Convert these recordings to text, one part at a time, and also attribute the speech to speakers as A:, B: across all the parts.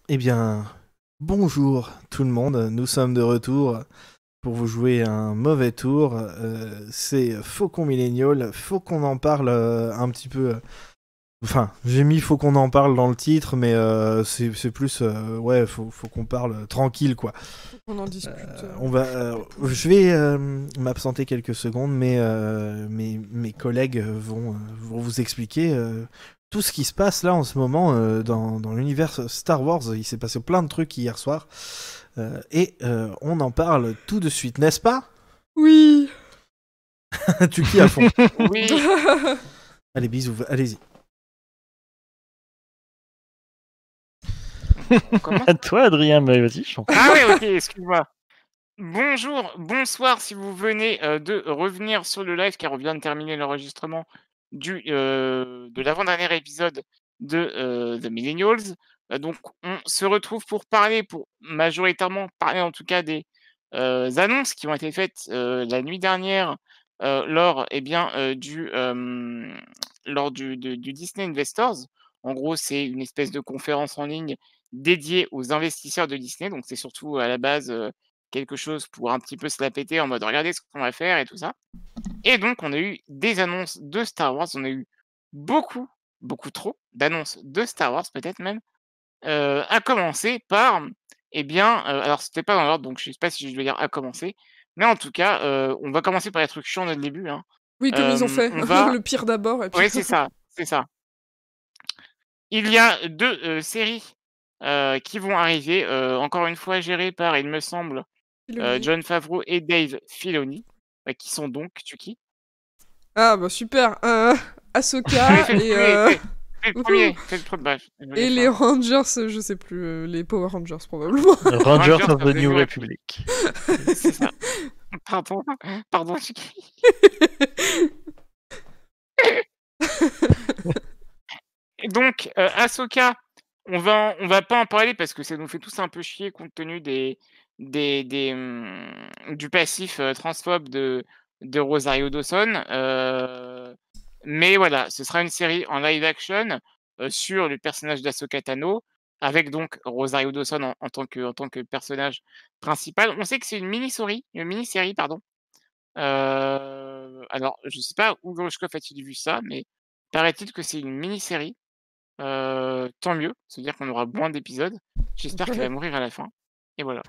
A: Eh bien, bonjour tout le monde, nous sommes de retour pour vous jouer un mauvais tour. C'est Faucon Millennial, faut qu'on en parle un petit peu. Enfin, j'ai mis faut qu'on en parle dans le titre, mais c'est plus ouais, faut qu'on parle tranquille quoi.
B: On en discute.
A: Je vais m'absenter quelques secondes, mais mes collègues vont vous expliquer tout ce qui se passe là en ce moment dans l'univers Star Wars. Il s'est passé plein de trucs hier soir et on en parle tout de suite, n'est-ce pas?
B: Oui.
A: Tu qui à fond?
C: Oui.
A: Allez, bisous, allez-y.
D: À toi, Adrien, mais vas-y, je t'en prie.
C: Ah oui, ok, excuse-moi. Bonjour, bonsoir si vous venez de revenir sur le live car on vient de terminer l'enregistrement de l'avant-dernier épisode de The Millennials. Donc on se retrouve pour majoritairement parler en tout cas des annonces qui ont été faites la nuit dernière lors, du Disney Investors. En gros, c'est une espèce de conférence en ligne dédiée aux investisseurs de Disney. Donc c'est surtout à la base quelque chose pour un petit peu se la péter en mode regardez ce qu'on va faire et tout ça. Et donc on a eu des annonces de Star Wars, on a eu beaucoup, beaucoup trop d'annonces de Star Wars peut-être même, à commencer par, alors c'était pas dans l'ordre donc je sais pas si je dois dire à commencer, mais en tout cas, on va commencer par les trucs chiants dès le début, hein.
B: Oui, comme ils ont fait.
C: On va
B: Le pire d'abord. Et puis...
C: Oui, c'est ça, c'est ça. Il y a 2 séries, qui vont arriver, encore une fois gérées par, il me semble,
B: Filoni.
C: Jon Favreau et Dave Filoni, qui sont donc qui?
B: Ah bah super. Ahsoka et
C: Fais le premier, bref.
B: et les Rangers, je sais plus, les Power Rangers probablement.
D: Rangers of the New Republic.
C: C'est ça. Pardon, Chucky. Et donc, Ahsoka, on va pas en parler parce que ça nous fait tous un peu chier compte tenu du passif transphobe de Rosario Dawson. Mais voilà, ce sera une série en live action sur le personnage d'Ahsoka Tano, avec donc Rosario Dawson en tant que personnage principal. On sait que c'est une mini-série, pardon. Alors, je sais pas où Grushkov a-t-il vu ça, mais paraît-il que c'est une mini-série. Tant mieux, c'est-à-dire qu'on aura moins d'épisodes. J'espère qu'elle va mourir à la fin. Et voilà.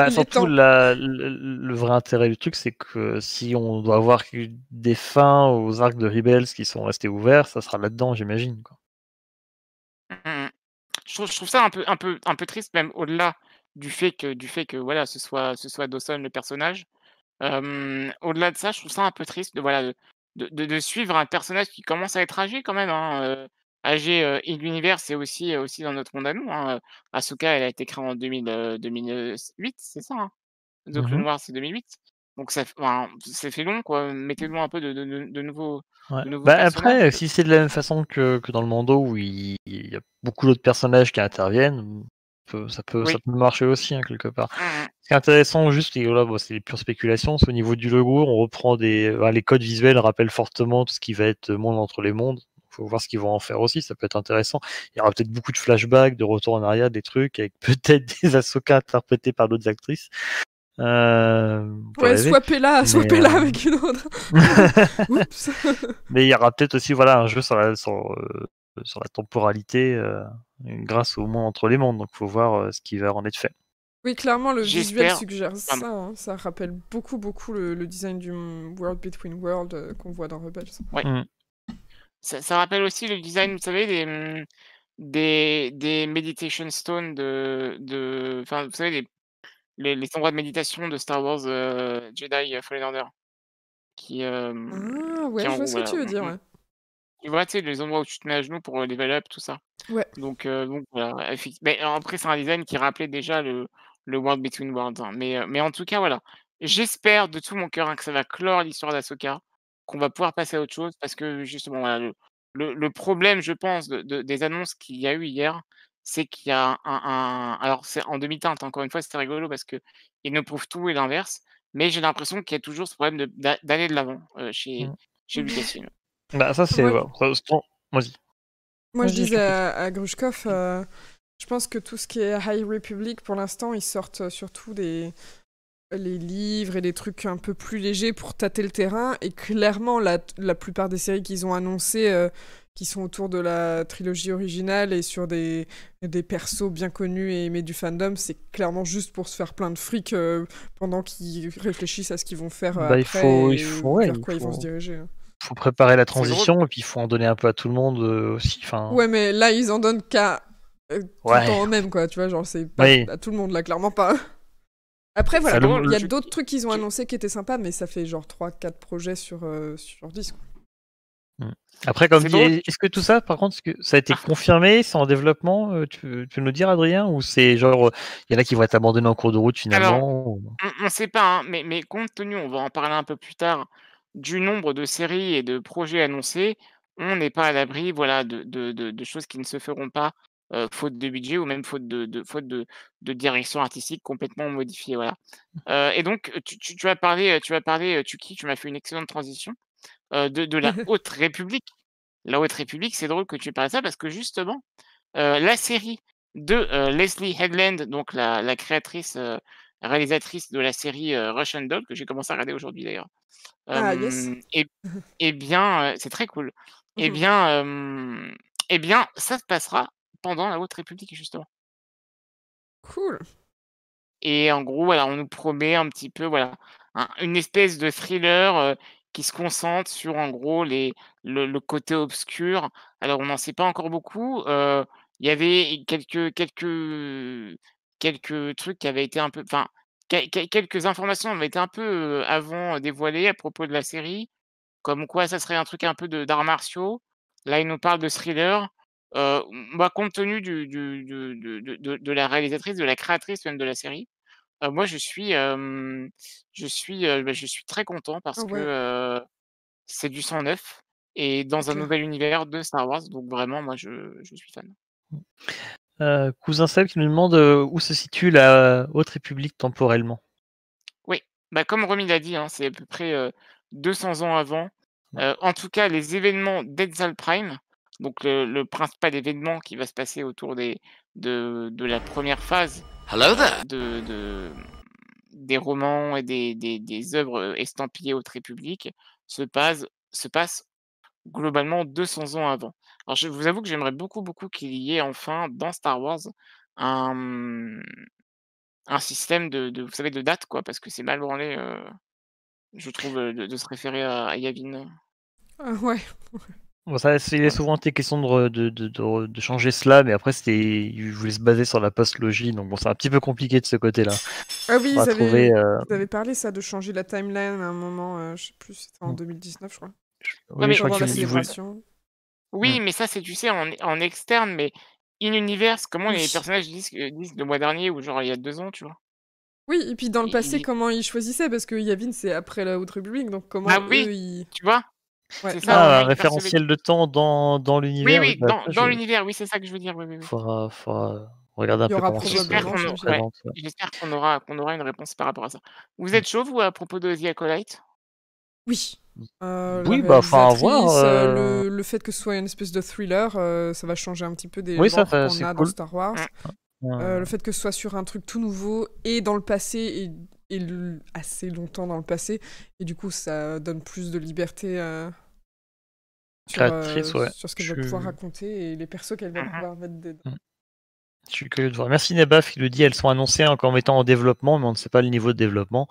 D: Surtout, le vrai intérêt du truc, c'est que si on doit avoir des fins aux arcs de Rebels qui sont restés ouverts, ça sera là-dedans, j'imagine, quoi.
C: Je trouve ça un peu triste, même au-delà du fait que voilà, ce soit Dawson le personnage. Au-delà de ça, je trouve ça un peu triste de suivre un personnage qui commence à être âgé quand même, hein, âgé, in l'univers, c'est aussi dans notre monde à nous, hein. Ahsoka, elle a été créée en 2008, c'est ça, hein? The Clone Wars, c'est 2008. Donc ça fait long, quoi. Mettez-nous un peu de nouveaux
D: Ouais.
C: personnages.
D: Après, si c'est de la même façon que dans le Mando où il y a beaucoup d'autres personnages qui interviennent, ça peut marcher aussi, hein, quelque part. Ce qui est intéressant, juste, et là, c'est des pures spéculations, c'est au niveau du logo, on reprend les codes visuels rappellent fortement tout ce qui va être monde entre les mondes. Il faut voir ce qu'ils vont en faire aussi, ça peut être intéressant. Il y aura peut-être beaucoup de flashbacks, de retours en arrière, des trucs, avec peut-être des Ahsoka interprétés par d'autres actrices.
B: Ouais, swapper là avec une autre. Oups.
D: Mais il y aura peut-être aussi un jeu sur la temporalité grâce au monde entre les mondes. Donc il faut voir ce qui va en être fait.
B: Oui, clairement, le visuel suggère ça. Hein. Ça rappelle beaucoup le design du World Between Worlds qu'on voit dans Rebels.
C: Ouais. Ça rappelle aussi le design, vous savez, des Meditation Stones enfin, vous savez, les endroits de méditation de Star Wars Jedi Fallen Order.
B: Ah ouais, je vois ce que tu veux dire, ouais.
C: Tu vois, tu sais, les endroits où tu te mets à genoux pour level up, tout ça.
B: Ouais.
C: Donc voilà, mais après, c'est un design qui rappelait déjà le World Between Worlds, hein. Mais en tout cas, voilà. J'espère de tout mon cœur, hein, que ça va clore l'histoire d'Ahsoka, qu'on va pouvoir passer à autre chose parce que justement, voilà, le problème, je pense, des annonces qu'il y a eu hier, c'est qu'il y a alors c'est en demi-teinte, encore une fois, c'était rigolo parce qu'ils nous prouvent tout et l'inverse, mais j'ai l'impression qu'il y a toujours ce problème d'aller de l'avant chez Lucasfilm.
D: Ça, c'est... Vas-y.
B: Moi, je disais à Grushkov, Je pense que tout ce qui est High Republic, pour l'instant, ils sortent surtout les livres et des trucs un peu plus légers pour tâter le terrain. Et clairement, la plupart des séries qu'ils ont annoncées, qui sont autour de la trilogie originale et sur des persos bien connus et aimés du fandom, c'est clairement juste pour se faire plein de fric pendant qu'ils réfléchissent à ce qu'ils vont faire après vers quoi ils vont se diriger.
D: Il faut préparer la transition et puis il faut en donner un peu à tout le monde aussi.
B: Ouais, mais là, ils en donnent qu'à tout le temps eux-mêmes, quoi. Tu vois, genre, c'est pas à tout le monde, là, clairement pas. Après, voilà, il y a d'autres trucs qu'ils ont annoncés qui étaient sympas, mais ça fait genre 3-4 projets sur 10, quoi.
D: Après, comme dit, est-ce que tout ça, par contre, ça a été confirmé, c'est en développement, tu peux nous dire, Adrien, ou c'est genre, il y en a qui vont être abandonnés en cours de route finalement?
C: Alors, on sait pas, hein, mais compte tenu, on va en parler un peu plus tard, du nombre de séries et de projets annoncés, on n'est pas à l'abri, voilà, de choses qui ne se feront pas, faute de budget ou même faute de direction artistique complètement modifiée, voilà. Et donc, tu as parlé, Tuki, tu m'as fait une excellente transition, de la Haute République. La Haute République, c'est drôle que tu parles de ça parce que justement, la série de Leslie Headland, donc la créatrice, réalisatrice de la série Russian Doll, que j'ai commencé à regarder aujourd'hui d'ailleurs.
B: Yes.
C: Et bien, c'est très cool. Et bien, ça se passera pendant la Haute République, justement.
B: Cool.
C: Et en gros, voilà, on nous promet un petit peu, voilà, une espèce de thriller qui se concentre sur, en gros, le côté obscur. Alors, on n'en sait pas encore beaucoup. Il y avait quelques trucs qui avaient été un peu, enfin, quelques informations avaient été un peu avant dévoilées à propos de la série, comme quoi ça serait un truc un peu d'arts martiaux. Là, il nous parle de thriller. Compte tenu de la réalisatrice, de la créatrice même de la série, moi je suis très content parce que c'est du sang neuf et dans un nouvel univers de Star Wars, donc vraiment moi je suis fan.
D: Cousin Seb qui nous demande où se situe la Haute République temporellement.
C: Oui, comme Romy l'a dit, hein, c'est à peu près 200 ans avant. En tout cas, les événements d'Exal Prime, donc le principal événement qui va se passer autour de la première phase des romans et des œuvres estampillées Haute République, se passe globalement 200 ans avant. Alors je vous avoue que j'aimerais beaucoup, beaucoup qu'il y ait enfin dans Star Wars un système vous savez, de date, quoi, parce que c'est mal branlé, je trouve, de se référer à Yavin.
B: Ouais.
D: Bon, ça, il est souvent été question de changer cela, mais après, ils voulaient se baser sur la postlogie, donc bon, c'est un petit peu compliqué de ce côté-là.
B: Ah oui, ils avaient parlé ça, de changer la timeline à un moment, je sais plus, c'était en 2019, je crois.
D: Oui, je crois
B: la célébration.
C: Oui, mais ça, c'est, tu sais, en externe, mais in-universe, comment les personnages disent le mois dernier ou genre il y a 2 ans, tu vois?
B: Oui, et puis dans le passé, comment ils choisissaient, parce que Yavin, c'est après la Haute République, donc comment
C: oui, tu vois?
B: Ouais.
C: C'est ça,
D: un référentiel de temps dans l'univers.
C: Oui, dans l'univers, oui, c'est ça que je veux dire. Oui.
D: Faudra regarder un peu comment ça se présente.
C: J'espère qu'on aura une réponse par rapport à ça. Vous êtes chaud, vous, à propos de The Acolyte?
B: Oui.
D: Oui, enfin, voir.
B: Le fait que ce soit une espèce de thriller, ça va changer un petit peu des
D: genres
B: qu'on a dans Star Wars. Le fait que ce soit sur un truc tout nouveau et dans le passé et assez longtemps dans le passé, et du coup ça donne plus de liberté sur ce qu'elle va pouvoir raconter et les persos qu'elle va pouvoir mettre dedans.
D: Je suis curieux de voir. Merci Nebaf, il le dit, elles sont annoncées encore mettant en développement, mais on ne sait pas le niveau de développement.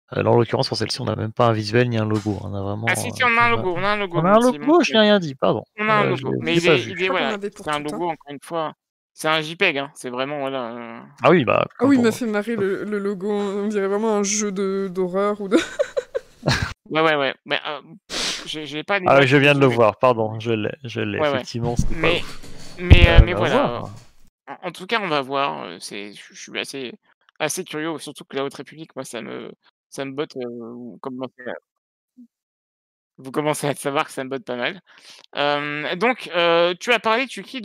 D: Alors, en l'occurrence, pour celle-ci, on n'a même pas un visuel ni un logo. On a vraiment.
C: Ah si, on a un logo. On a un
D: logo, je n'ai rien dit, pardon.
C: On a un logo, mais il est voilà. C'est un logo, encore une fois. C'est un JPEG, hein. C'est vraiment, voilà.
D: Ah oui,
B: il m'a fait marrer le logo. On dirait vraiment un jeu d'horreur ou de.
C: Ouais. Mais j'ai pas.
D: Ah, je viens de le voir, pardon. Je l'ai, effectivement.
C: Mais voilà. En tout cas, on va voir. Je suis assez curieux, surtout que la Haute République, moi, ça me botte. Vous commencez à savoir que ça me botte pas mal. Donc, tu as parlé, Tuki,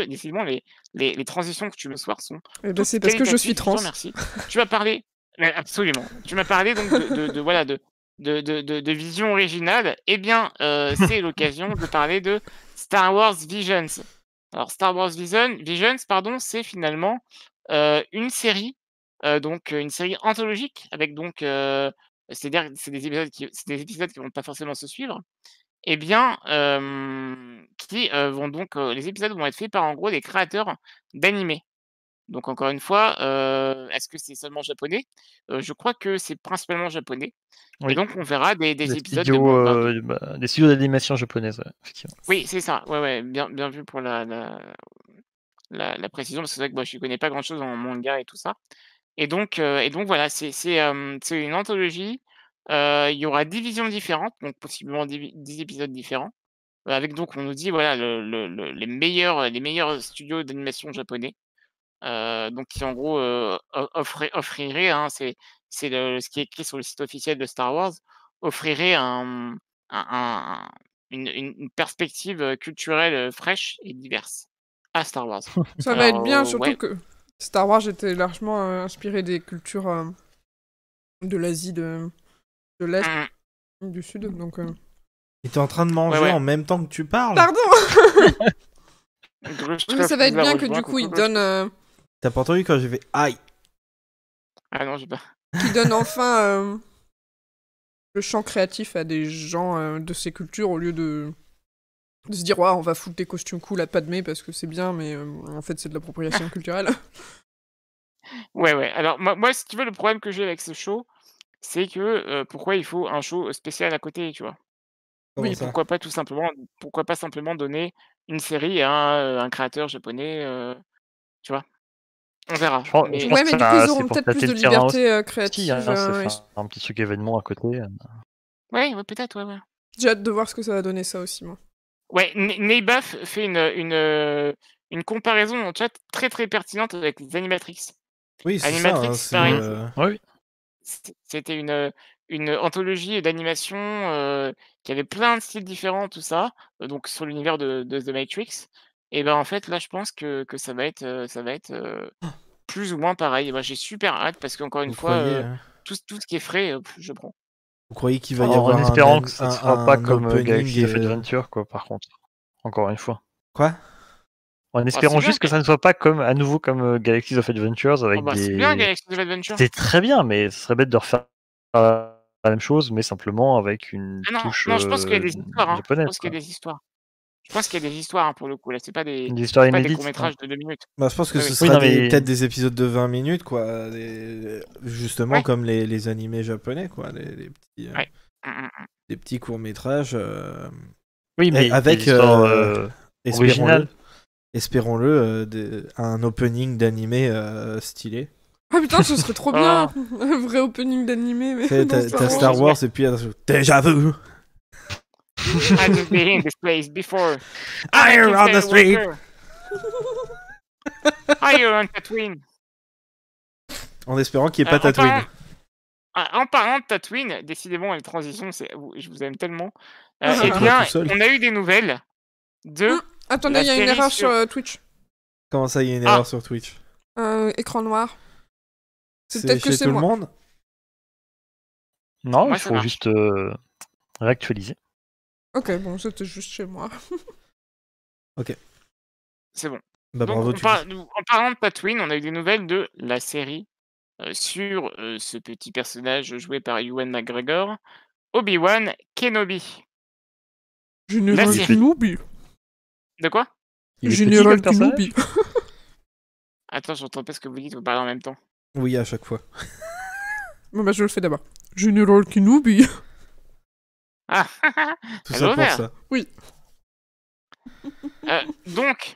C: décidément, les transitions que tu me soir sont.
B: C'est parce que je suis trans.
C: Merci. Tu as parlé. Absolument. Tu m'as parlé donc de vision originale. Eh bien, c'est l'occasion de parler de Star Wars Visions. Alors Star Wars Visions, pardon, c'est finalement une série, donc une série anthologique avec donc, c'est-à-dire c'est des épisodes qui vont pas forcément se suivre. Eh bien, qui vont donc, les épisodes vont être faits par en gros des créateurs d'animés. Donc encore une fois, est-ce que c'est seulement japonais? Je crois que c'est principalement japonais et
D: Oui.
C: donc on verra des
D: Des
C: épisodes
D: studios, des studios d'animation japonaises, ouais, effectivement.
C: oui, c'est ça, ouais, bien vu pour la précision, parce que c'est vrai que moi je connais pas grand chose en manga et tout ça et donc voilà, c'est une anthologie, il y aura 10 visions différentes, donc possiblement 10 épisodes différents, avec donc on nous dit voilà les meilleurs studios d'animation japonais. Donc qui en gros, offrirait, hein, c'est ce qui est écrit sur le site officiel de Star Wars, offrirait un une perspective, culturelle, fraîche et diverse à Star Wars.
B: Ça va être
C: Alors,
B: bien, surtout
C: ouais.
B: que Star Wars était largement inspiré des cultures de l'Asie de l'Est, du Sud, donc...
A: Et t'es en train de manger
C: Ouais.
A: en même temps que tu parles?
B: Pardon.
C: Grushka
B: Mais ça va être
C: vous a
B: bien que
C: rejoint,
B: du coup,
C: coucou
B: ils
C: Grushka.
B: donnent...
A: T'as pas entendu quand j'ai fait aïe?
C: Ah non, j'ai pas.
B: qui donne enfin le champ créatif à des gens de ces cultures au lieu de se dire on va foutre des costumes cool à Padmé parce que c'est bien, mais en fait c'est de l'appropriation culturelle.
C: Ouais. Alors moi, si tu veux, le problème que j'ai avec ce show, c'est que, pourquoi il faut un show spécial à côté, tu vois?
A: Comment
B: Oui,
A: ça?
C: Pourquoi pas simplement donner une série à un créateur japonais, tu vois? On verra,
D: Je pense
C: mais
B: Ouais, mais du coup ils
D: c'est
B: auront
D: pour
B: peut-être plus
D: tâter
B: de
D: le terrain aussi,
B: liberté créative.
D: c'est faire un petit truc événement à côté.
C: ouais, peut-être, ouais.
B: J'ai hâte de voir ce que ça va donner ça aussi, moi.
C: Ouais, Neibaf fait une comparaison en chat très, très pertinente avec les Animatrix.
A: Oui, c'est ça, hein,
C: Animatrix,
A: c'est...
C: pareil,
D: Oui.
C: c'était une anthologie d'animation, qui avait plein de styles différents, tout ça, donc sur l'univers de The Matrix et ben, en fait, là, je pense que ça va être, plus ou moins pareil. Et ben, j'ai super hâte parce qu'encore une
A: Vous
C: fois,
A: croyez,
C: tout ce qui est frais, je prends.
A: vous croyez qu'il va y
D: En
A: avoir
D: espérant que ça ne sera pas
A: un
D: comme
A: opening
D: Galaxy of Adventure, quoi, par contre. Encore une fois.
A: Quoi?
D: En
C: c'est
D: espérant
C: bien,
D: juste que ça ne soit pas à nouveau comme Galaxy of Adventures avec
C: c'est bien
D: des...
C: Galaxy of Adventure.
D: C'était très bien, mais ce serait bête de refaire la même chose, mais simplement avec une
C: Ah
D: touche
C: non, je pense qu'il y a des histoires, hein. Je
D: japonaise,
C: pense qu'il y
D: quoi.
C: a des histoires. Je pense qu'il y a des histoires, hein, pour le coup, là, c'est pas des
D: Des histoires inédites.
C: courts-métrages de 2 minutes.
A: Bah, je pense que
C: Oui,
A: ce
C: oui.
A: sera
D: Oui, non, mais-
A: peut-être des épisodes de 20 minutes, quoi. Justement,
C: Ouais.
A: comme les animés japonais, quoi. Les petits,
C: Ouais. Mmh.
A: des petits courts-métrages.
D: Oui, mais
A: avec,
D: des histoires
A: espérons-le,
D: originales.
A: un opening d'animé stylé.
B: Ah putain, ce serait trop bien. Un vrai opening d'animé. Mais
A: Tu sais,
B: dans
A: t'as Star Wars et puis déjà vu.
C: I've just been in this place before.
A: Higher on the street.
C: Higher on Tatooine.
A: En espérant qu'il n'y ait pas
C: En
A: Tatooine.
C: en parlant de Tatooine, décidément, les transitions, je vous aime tellement.
B: Ah,
C: Eh
B: toi
C: bien,
A: tout seul.
C: on a eu des nouvelles de...
B: Attendez,
C: La
B: il y a une
C: série
B: erreur
C: sur-
B: sur Twitch.
A: Comment ça, il y a une
C: Ah.
A: erreur sur Twitch?
B: Écran noir. C'est peut-être que
A: chez
B: c'est
A: tout
B: moi.
A: le monde?
D: Non,
C: Moi,
D: il
C: ça
D: faut
C: marche.
D: juste réactualiser.
B: Ok, bon, c'était juste chez moi.
C: C'est bon.
A: Bah,
C: Donc,
A: bravo,
C: en parlant de Tatooine, on a eu des nouvelles de la série sur ce petit personnage joué par Ewan McGregor, Obi-Wan Kenobi.
B: Général
C: La série.
B: Kenobi.
C: De quoi?
D: Il est petit
B: Général
D: comme personnage.
B: Kenobi.
C: Attends, j'entends pas ce que vous dites, vous parlez en même temps.
A: Oui, à chaque fois.
B: Bon, bah, je le fais d'abord. Général Kenobi.
C: Ah,
A: Tout
C: à
A: ça pour
C: l'honneur.
A: ça.
C: Donc,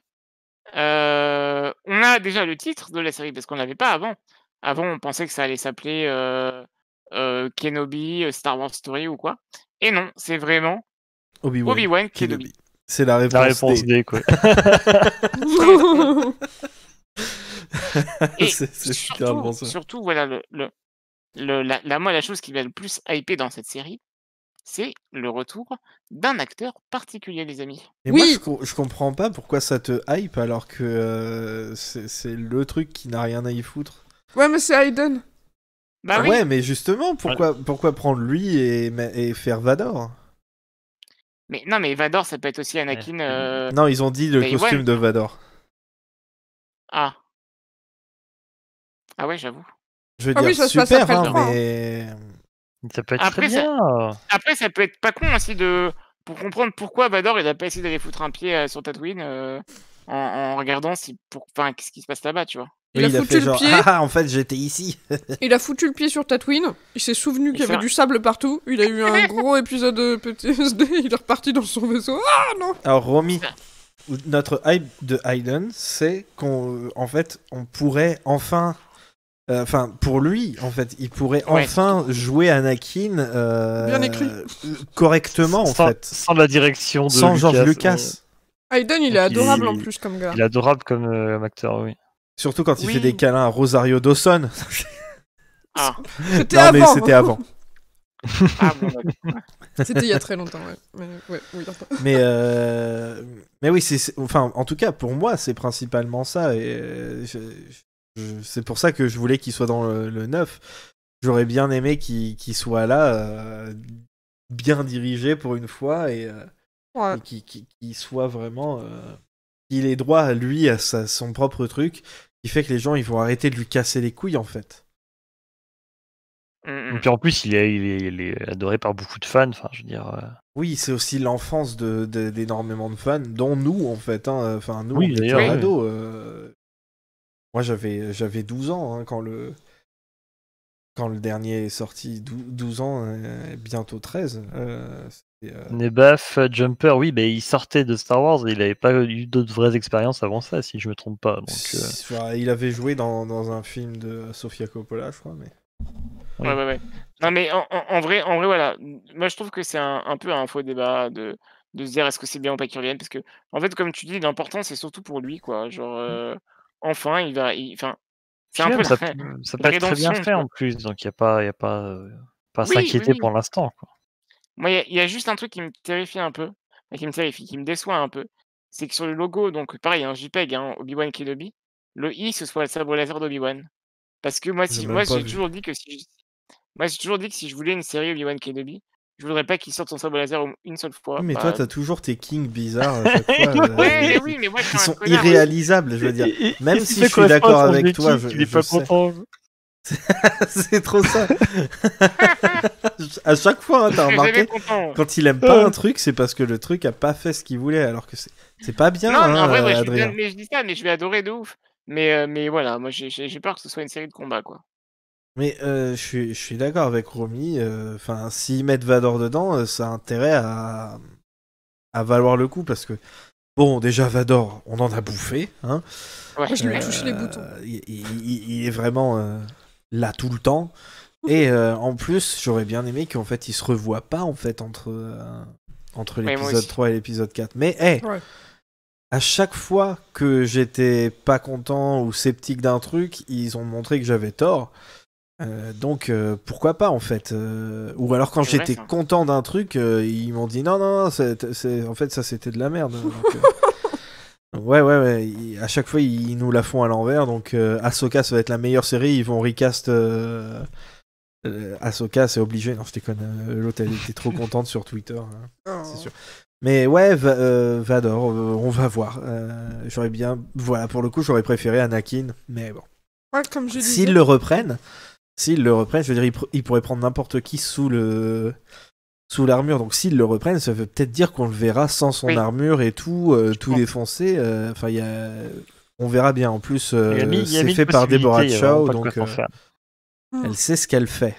C: on a déjà le titre de la série parce qu'on l'avait pas avant. Avant, on pensait que ça allait s'appeler Kenobi, Star Wars Story ou quoi. Et non, c'est vraiment Obi-Wan Kenobi.
A: C'est la réponse,
D: La réponse
A: D.
D: D, quoi.
C: Et
A: c'est littéralement ça.
C: surtout, voilà, moi, la chose qui m'a le plus hypé dans cette série, c'est le retour d'un acteur particulier, les amis.
A: Mais
B: Oui.
A: moi, je comprends pas pourquoi ça te hype alors que c'est le truc qui n'a rien à y foutre.
B: Ouais, mais c'est Hayden.
C: Bah oui,
A: Ouais, mais justement, pourquoi prendre lui et faire Vador?
C: Mais non, mais Vador, ça peut être aussi Anakin.
A: Non, ils ont dit le
C: Day
A: costume
C: One.
A: de Vador.
C: Ah. Ah ouais, j'avoue.
A: Je veux
B: Ah
A: dire,
B: oui, ça se passe
A: super,
B: après le
A: hein,
B: 3, hein.
A: mais...
D: Ça peut être
C: Après,
D: très bien.
C: Après, ça peut être pas con aussi pour comprendre pourquoi Vador il a pas essayé d'aller foutre un pied sur Tatooine en regardant enfin, qu'est-ce qui se passe là-bas, tu vois.
B: Il
A: Oui,
B: a
A: il a
B: foutu
A: fait
B: le
A: genre,
B: pied.
A: ah, en fait, j'étais ici.
B: Il a foutu le pied sur Tatooine, il s'est souvenu qu'il y avait
C: fait-
B: du sable partout, il a eu un gros épisode de PTSD, il est reparti dans son vaisseau. Ah non.
A: Alors, Romy, notre hype de Hayden, c'est qu'on, en fait, on pourrait enfin... Enfin, pour lui, en fait, il pourrait
C: Ouais,
A: enfin jouer Anakin
B: Bien écrit.
A: correctement, en
D: sans,
A: fait.
D: sans la direction de
A: Sans George
D: Lucas.
A: Lucas.
B: Hayden, il est
D: Donc,
B: adorable en plus comme gars.
D: Il est adorable comme acteur, oui.
A: Surtout quand il
C: Oui.
A: fait des câlins à Rosario Dawson.
C: Ah,
B: C'était
A: Non, mais
B: avant.
A: c'était avant.
C: ah bon, d'accord.
B: C'était il y a très longtemps, ouais. Mais, ouais, oui,
A: Mais oui, enfin, en tout cas, pour moi, c'est principalement ça. Et c'est pour ça que je voulais qu'il soit dans le 9. J'aurais bien aimé qu'il soit là, bien dirigé pour une fois, et
B: ouais.
A: qu'il soit vraiment... qu'il ait droit, lui, à son propre truc, qui fait que les gens, ils vont arrêter de lui casser les couilles, en fait.
C: Mm,
D: Et puis en plus, il est adoré par beaucoup de fans. Enfin, je veux dire.
A: Oui, c'est aussi l'enfance d'énormément de fans, dont nous, en fait. Hein. Enfin, nous,
D: Oui,
A: on était
D: d'ailleurs, oui.
A: ados. Moi, j'avais 12 ans quand le dernier est sorti. 12 ans, bientôt 13.
D: Nebaf, Jumper, oui, mais il sortait de Star Wars et il n'avait pas eu d'autres vraies expériences avant ça, si je me trompe pas. Donc,
A: il avait joué dans un film de Sofia Coppola, je crois. Mais...
D: Oui.
C: Ouais. Non, mais en vrai, voilà. Moi, je trouve que c'est un peu un faux débat de se dire est-ce que c'est bien ou pas qu'il revienne. Parce que, en fait, comme tu dis, l'important, c'est surtout pour lui, quoi. Genre, enfin, enfin, c'est
D: Puis
C: un peu
D: même, ça
C: la
D: peut être très bien
C: rédemption,
D: fait
C: quoi.
D: en plus, donc il n'y a pas à
C: Oui,
D: s'inquiéter
C: oui.
D: pour l'instant, quoi.
C: Moi, il y a juste un truc qui me terrifie un peu, qui me déçoit un peu. C'est que sur le logo, donc pareil, un JPEG, hein, Obi-Wan Kenobi, le I, ce soit le sabre laser d'Obi-Wan. Parce que
A: J'ai même pas
C: j'ai
A: vu.
C: toujours dit que si je voulais une série Obi-Wan Kenobi, je voudrais pas qu'il sorte son sabre laser une seule fois.
A: Oui, mais
C: Bah,
A: toi, t'as toujours tes kings bizarres à chaque fois.
C: Ouais, oui, mais moi, je suis
A: Qui
C: un
A: sont
C: connard aussi.
A: irréalisables, je veux dire. Même
D: Et
A: si
D: ça
A: je suis
D: correspond
A: d'accord
D: à son
A: avec toi,
D: objectif, il est
A: je
D: pas
A: sais.
D: content.
A: C'est trop ça. À chaque fois, hein, t'as
C: Je suis jamais
A: remarqué,
C: content.
A: quand il aime pas un truc, c'est parce que le truc a pas fait ce qu'il voulait, alors que c'est pas bien,
C: Non, mais en
A: hein,
C: vrai, ouais,
A: Adrien.
C: mais je dis ça, mais je vais adorer de ouf. Mais voilà, moi, j'ai peur que ce soit une série de combats, quoi.
A: Mais je suis d'accord avec Romy. Enfin, s'ils mettent Vador dedans, ça a intérêt à valoir le coup, parce que bon, déjà Vador, on en a bouffé, hein.
C: Ouais.
B: Je lui touche les boutons.
A: Il est vraiment là tout le temps. Et en plus, j'aurais bien aimé qu'en fait, il se revoie pas en fait entre
C: moi
A: l'épisode
C: aussi.
A: 3 et l'épisode 4. Mais hey,
B: Ouais.
A: à chaque fois que j'étais pas content ou sceptique d'un truc, ils ont montré que j'avais tort. Donc pourquoi pas en fait. Ou alors quand
C: C'est vrai,
A: j'étais
C: ça.
A: content d'un truc, ils m'ont dit non, en fait ça c'était de la merde. Donc, ouais, à chaque fois ils nous la font à l'envers. Donc Ahsoka, ça va être la meilleure série. Ils vont recast Ahsoka, c'est obligé. Non, je déconne. L'autre, elle était trop contente sur Twitter, hein,
B: Oh.
A: c'est sûr. Mais ouais, Vador, on va voir. J'aurais bien, voilà, pour le coup, j'aurais préféré Anakin, mais bon.
B: Ouais, comme je disais.
A: S'ils le reprennent, je veux dire, ils pourraient prendre n'importe qui sous l'armure. Donc s'ils le reprennent, ça veut peut-être dire qu'on le verra sans son
C: Oui.
A: armure et tout
C: pense.
A: défoncé. Enfin, on verra bien. En plus,
D: Il y a mille
A: c'est fait par
D: possibilités,
A: Deborah
D: il y a vraiment
A: Chow,
D: pas de quoi
A: donc
D: s'en faire.
A: elle sait ce qu'elle fait.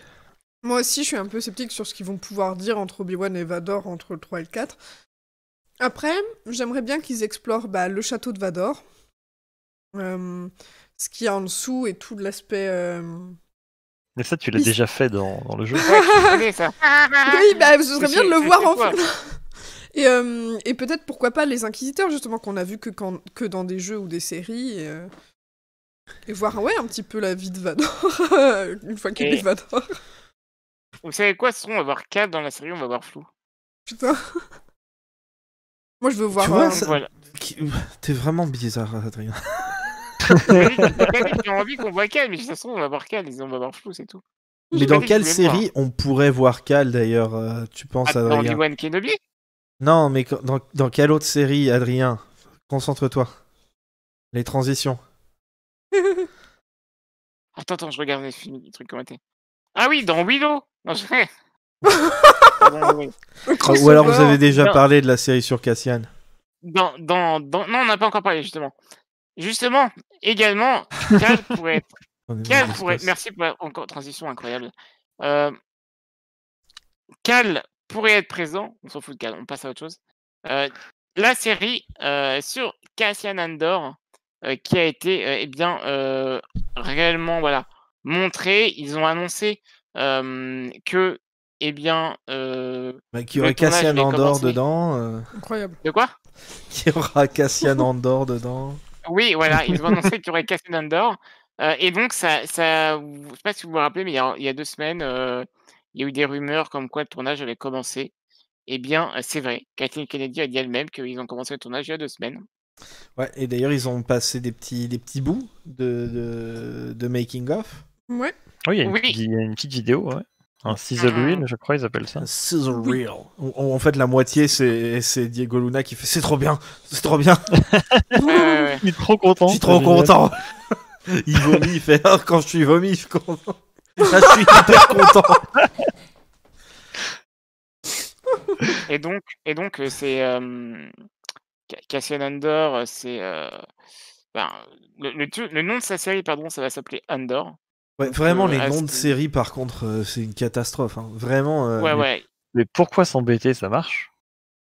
B: Moi aussi, je suis un peu sceptique sur ce qu'ils vont pouvoir dire entre Obi-Wan et Vador entre le 3 et le 4. Après, j'aimerais bien qu'ils explorent le château de Vador. Ce qu'il y a en dessous et tout l'aspect...
D: Mais ça, tu l'as
B: Ils-
D: déjà fait dans le jeu.
C: Ouais, tu connais ça.
B: Oui, ce serait bien de le
C: C'est
B: voir
C: quoi
B: enfin. Et peut-être pourquoi pas les Inquisiteurs, justement, qu'on a vu que dans des jeux ou des séries. Et voir un petit peu la vie de Vador, une fois qu'il
C: Et-
B: est Vador.
C: Vous savez quoi, on va voir Cal dans la série, on va voir Flou.
B: Putain. Moi, je veux voir...
A: Tu vois,
C: Donc
A: ça-
C: voilà.
A: T'es vraiment bizarre, Adrien.
C: J'ai envie qu'on voit Cal, mais de toute façon, on va voir Cal, on va voir Flou, c'est tout.
A: Mais
C: J'ai
A: dans
C: pas dit que
A: quelle
C: je voulais le voir.
A: série on pourrait voir Cal d'ailleurs, tu penses,
C: Dans
A: Adrien?
C: Obi-Wan Kenobi
A: Non, mais dans quelle autre série, Adrien? Concentre-toi. Les transitions.
C: Attends, je regarde les trucs commentés. Ah oui, dans Willow. Non, je sais.
A: Ou alors vous avez déjà
C: Non.
A: parlé de la série sur Cassian.
C: Non, on n'a pas encore parlé, justement. Justement, également, Cal pourrait être... Merci pour encore transition incroyable. Cal pourrait être présent. On s'en fout de Cal, on passe à autre chose. La série sur Cassian Andor qui a été réellement montrée. Ils ont annoncé que qu'il
A: y aurait Cassian Andor dedans.
B: Incroyable.
C: De quoi?
A: Qu'il y aura Cassian Andor dedans.
C: Oui, voilà, ils ont annoncé qu'il y aurait Cassian Andor. Et donc, ça, je sais pas si vous vous rappelez, mais il y a 2 semaines, il y a eu des rumeurs comme quoi le tournage avait commencé. Eh bien, c'est vrai. Kathleen Kennedy a dit elle-même qu'ils ont commencé le tournage il y a 2 semaines.
A: Ouais, et d'ailleurs, ils ont passé des petits bouts de making-of.
B: Ouais.
D: Oui, il y a une petite vidéo, ouais. Un sizzle reel, je crois, ils appellent ça.
A: Un sizzle reel. En fait, la moitié, c'est Diego Luna qui fait « C'est trop bien, c'est trop bien !»
D: Il est trop content.
A: Je suis trop content. Il vomit, il fait « Quand je suis vomi, je suis content. » Là, je suis hyper content.
C: Et donc c'est Cassian Andor, c'est le nom de sa série, pardon, ça va s'appeler Andor.
A: Ouais, vraiment, les noms de séries, par contre, c'est une catastrophe. Hein. Vraiment.
C: Ouais.
D: Mais pourquoi s'embêter, ça marche?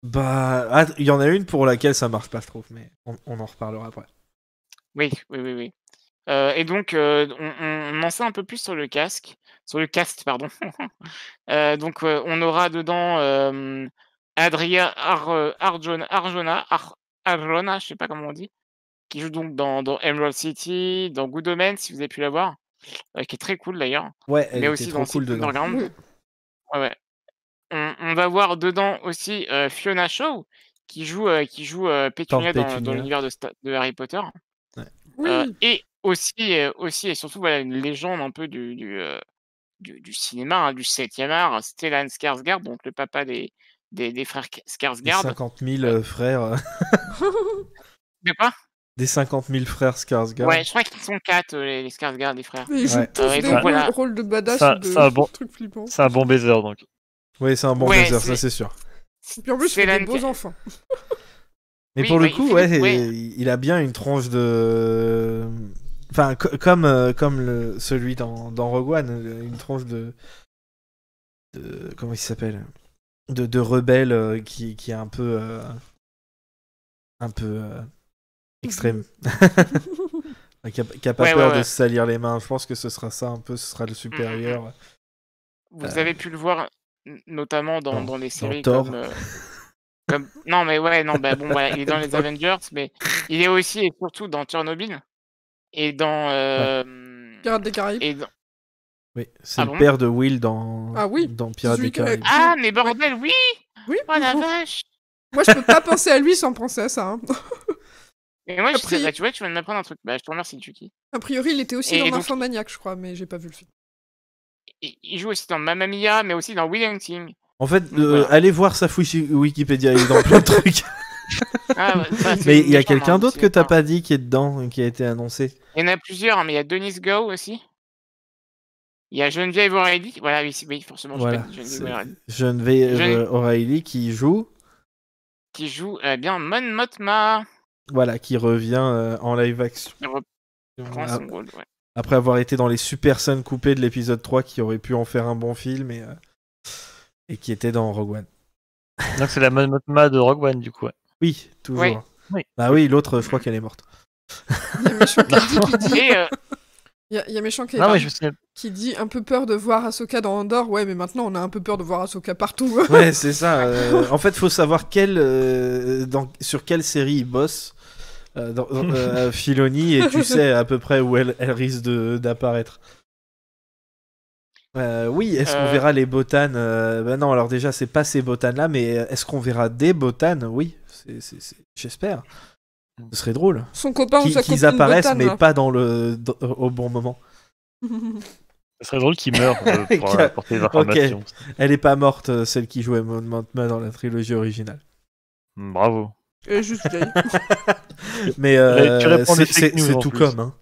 A: Bah, il y en a une pour laquelle ça marche pas, je trouve, mais on en reparlera après.
C: Oui. Et donc, on en sait un peu plus sur le cast, pardon. Donc, on aura dedans Adria Arjona, je sais pas comment on dit, qui joue donc dans Emerald City, dans Good Omens, si vous avez pu la voir, qui est très cool d'ailleurs.
A: Ouais, elle
C: mais
A: était
C: aussi
A: trop
C: dans
A: cool dedans.
C: Underground. Ouais. On va voir dedans aussi Fiona Shaw, qui joue Pétunia dans l'univers de Harry Potter.
A: Ouais.
C: Et aussi et surtout, voilà, une légende un peu du cinéma, hein, du 7e art, Stellan Skarsgård, donc le papa des frères Skarsgård.
A: Des 50 000 frères.
C: De quoi?
A: Des 50 000 frères Skarsgård.
C: Ouais, je crois qu'ils sont 4, les Skarsgård, les frères.
B: Ils jouent tous des rôles de badass ou de trucs flippants.
D: C'est un bon baiser, donc.
A: Oui, c'est un bon baiser, ça c'est sûr.
B: Et puis en plus, c'est des beaux enfants.
A: Mais pour le coup, il a bien une tranche de... Enfin, comme celui dans Rogue One, une tranche de comment il s'appelle, de rebelle qui est un peu extrême. qui a pas peur de se salir les mains. Je pense que ce sera ça un peu, ce sera le supérieur.
C: Vous avez pu le voir notamment dans les séries
A: Thor.
C: comme... Non, mais ouais, non, bah bon, voilà, il est dans les Avengers, mais il est aussi et surtout dans Tchernobyl et dans
B: Pirates des Caraïbes.
A: Oui, c'est le père de Will dans Pirates des Caraïbes.
C: Ah, mais bordel, oui.
B: Oui.
C: Oh la vache.
B: Moi, je peux pas penser à lui sans penser à ça. Hein.
C: Et moi, tu vois, tu viens de m'apprendre un truc. Bah, je te remercie, Chucky.
B: A priori, il était aussi dans Nymphomaniac, je crois, mais j'ai pas vu le film.
C: Il joue aussi dans Mamma Mia, mais aussi dans Will Hunting.
A: En fait, allez voir sa fiche Wikipédia, il est dans plein de trucs. Mais il y a quelqu'un d'autre que t'as pas dit qui est dedans, qui a été annoncé.
C: Il y en a plusieurs, mais il y a Denise Gow aussi. Il y a Geneviève O'Reilly. Voilà, oui, forcément.
A: Voilà, Geneviève O'Reilly qui joue
C: bien Mon Mothma.
A: Voilà, qui revient en live action.
C: Il reprend son rôle, ouais.
A: Après avoir été dans les super scènes coupées de l'épisode 3 qui aurait pu en faire un bon film et qui était dans Rogue One.
D: Donc c'est la Mon Mothma de Rogue One, du coup. Ouais.
A: Oui, toujours.
D: Oui.
A: Bah oui, l'autre, je crois qu'elle est morte.
B: Il y a Méchant qui dit... Il y a Méchant qui dit un peu peur de voir Ahsoka dans Andor. Ouais, mais maintenant on a un peu peur de voir Ahsoka partout.
A: Ouais, c'est ça. En fait, faut savoir sur quelle série il bosse. Filoni, et tu sais à peu près où elle risque d'apparaître. Oui, est-ce qu'on verra les botanes Bah non, alors déjà, c'est pas ces botanes-là, mais est-ce qu'on verra des botanes? Oui, j'espère. Ce serait drôle.
B: Son copain ou sa copine
A: qu'ils apparaissent,
B: botane,
A: mais
B: là.
A: pas au bon moment.
D: Ce serait drôle qu'il meure pour apporter des informations.
A: Okay. Elle est pas morte, celle qui jouait Mon Mothma dans la trilogie originale.
D: Bravo.
B: Et juste vieille.
A: Mais
D: Tu réponds des fake news
A: c'est
D: en
A: tout
D: plus.
A: comme. Hein.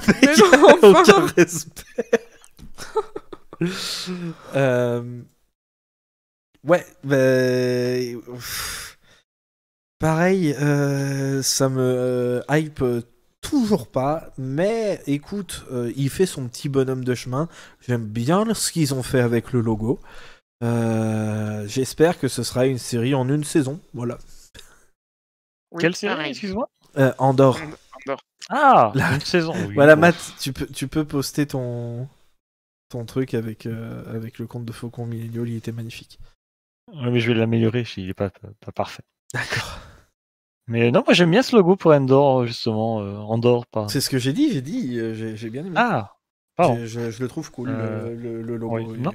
B: Mais
A: Il y a
B: non, enfin.
A: aucun respect. Ouais, pareil, ça me hype toujours pas, mais écoute, il fait son petit bonhomme de chemin. J'aime bien ce qu'ils ont fait avec le logo. J'espère que ce sera une série en une saison, voilà.
C: Oui,
D: Quelle série,
C: pareil.
D: excuse-moi?
A: Andorre.
C: Andorre.
D: Ah,
A: Là.
D: une saison. Oui,
A: Voilà,
D: bon.
A: Matt, tu peux poster ton truc avec le compte de Faucon Millennial, il était magnifique.
D: Ouais, mais je vais l'améliorer, il est pas parfait.
A: D'accord.
D: Mais non, moi j'aime bien ce logo pour Endor, justement. Andorre, pas.
A: C'est ce que j'ai dit, j'ai bien aimé.
D: Ah, pardon.
A: Je le trouve cool, le logo.
D: Oui. Non,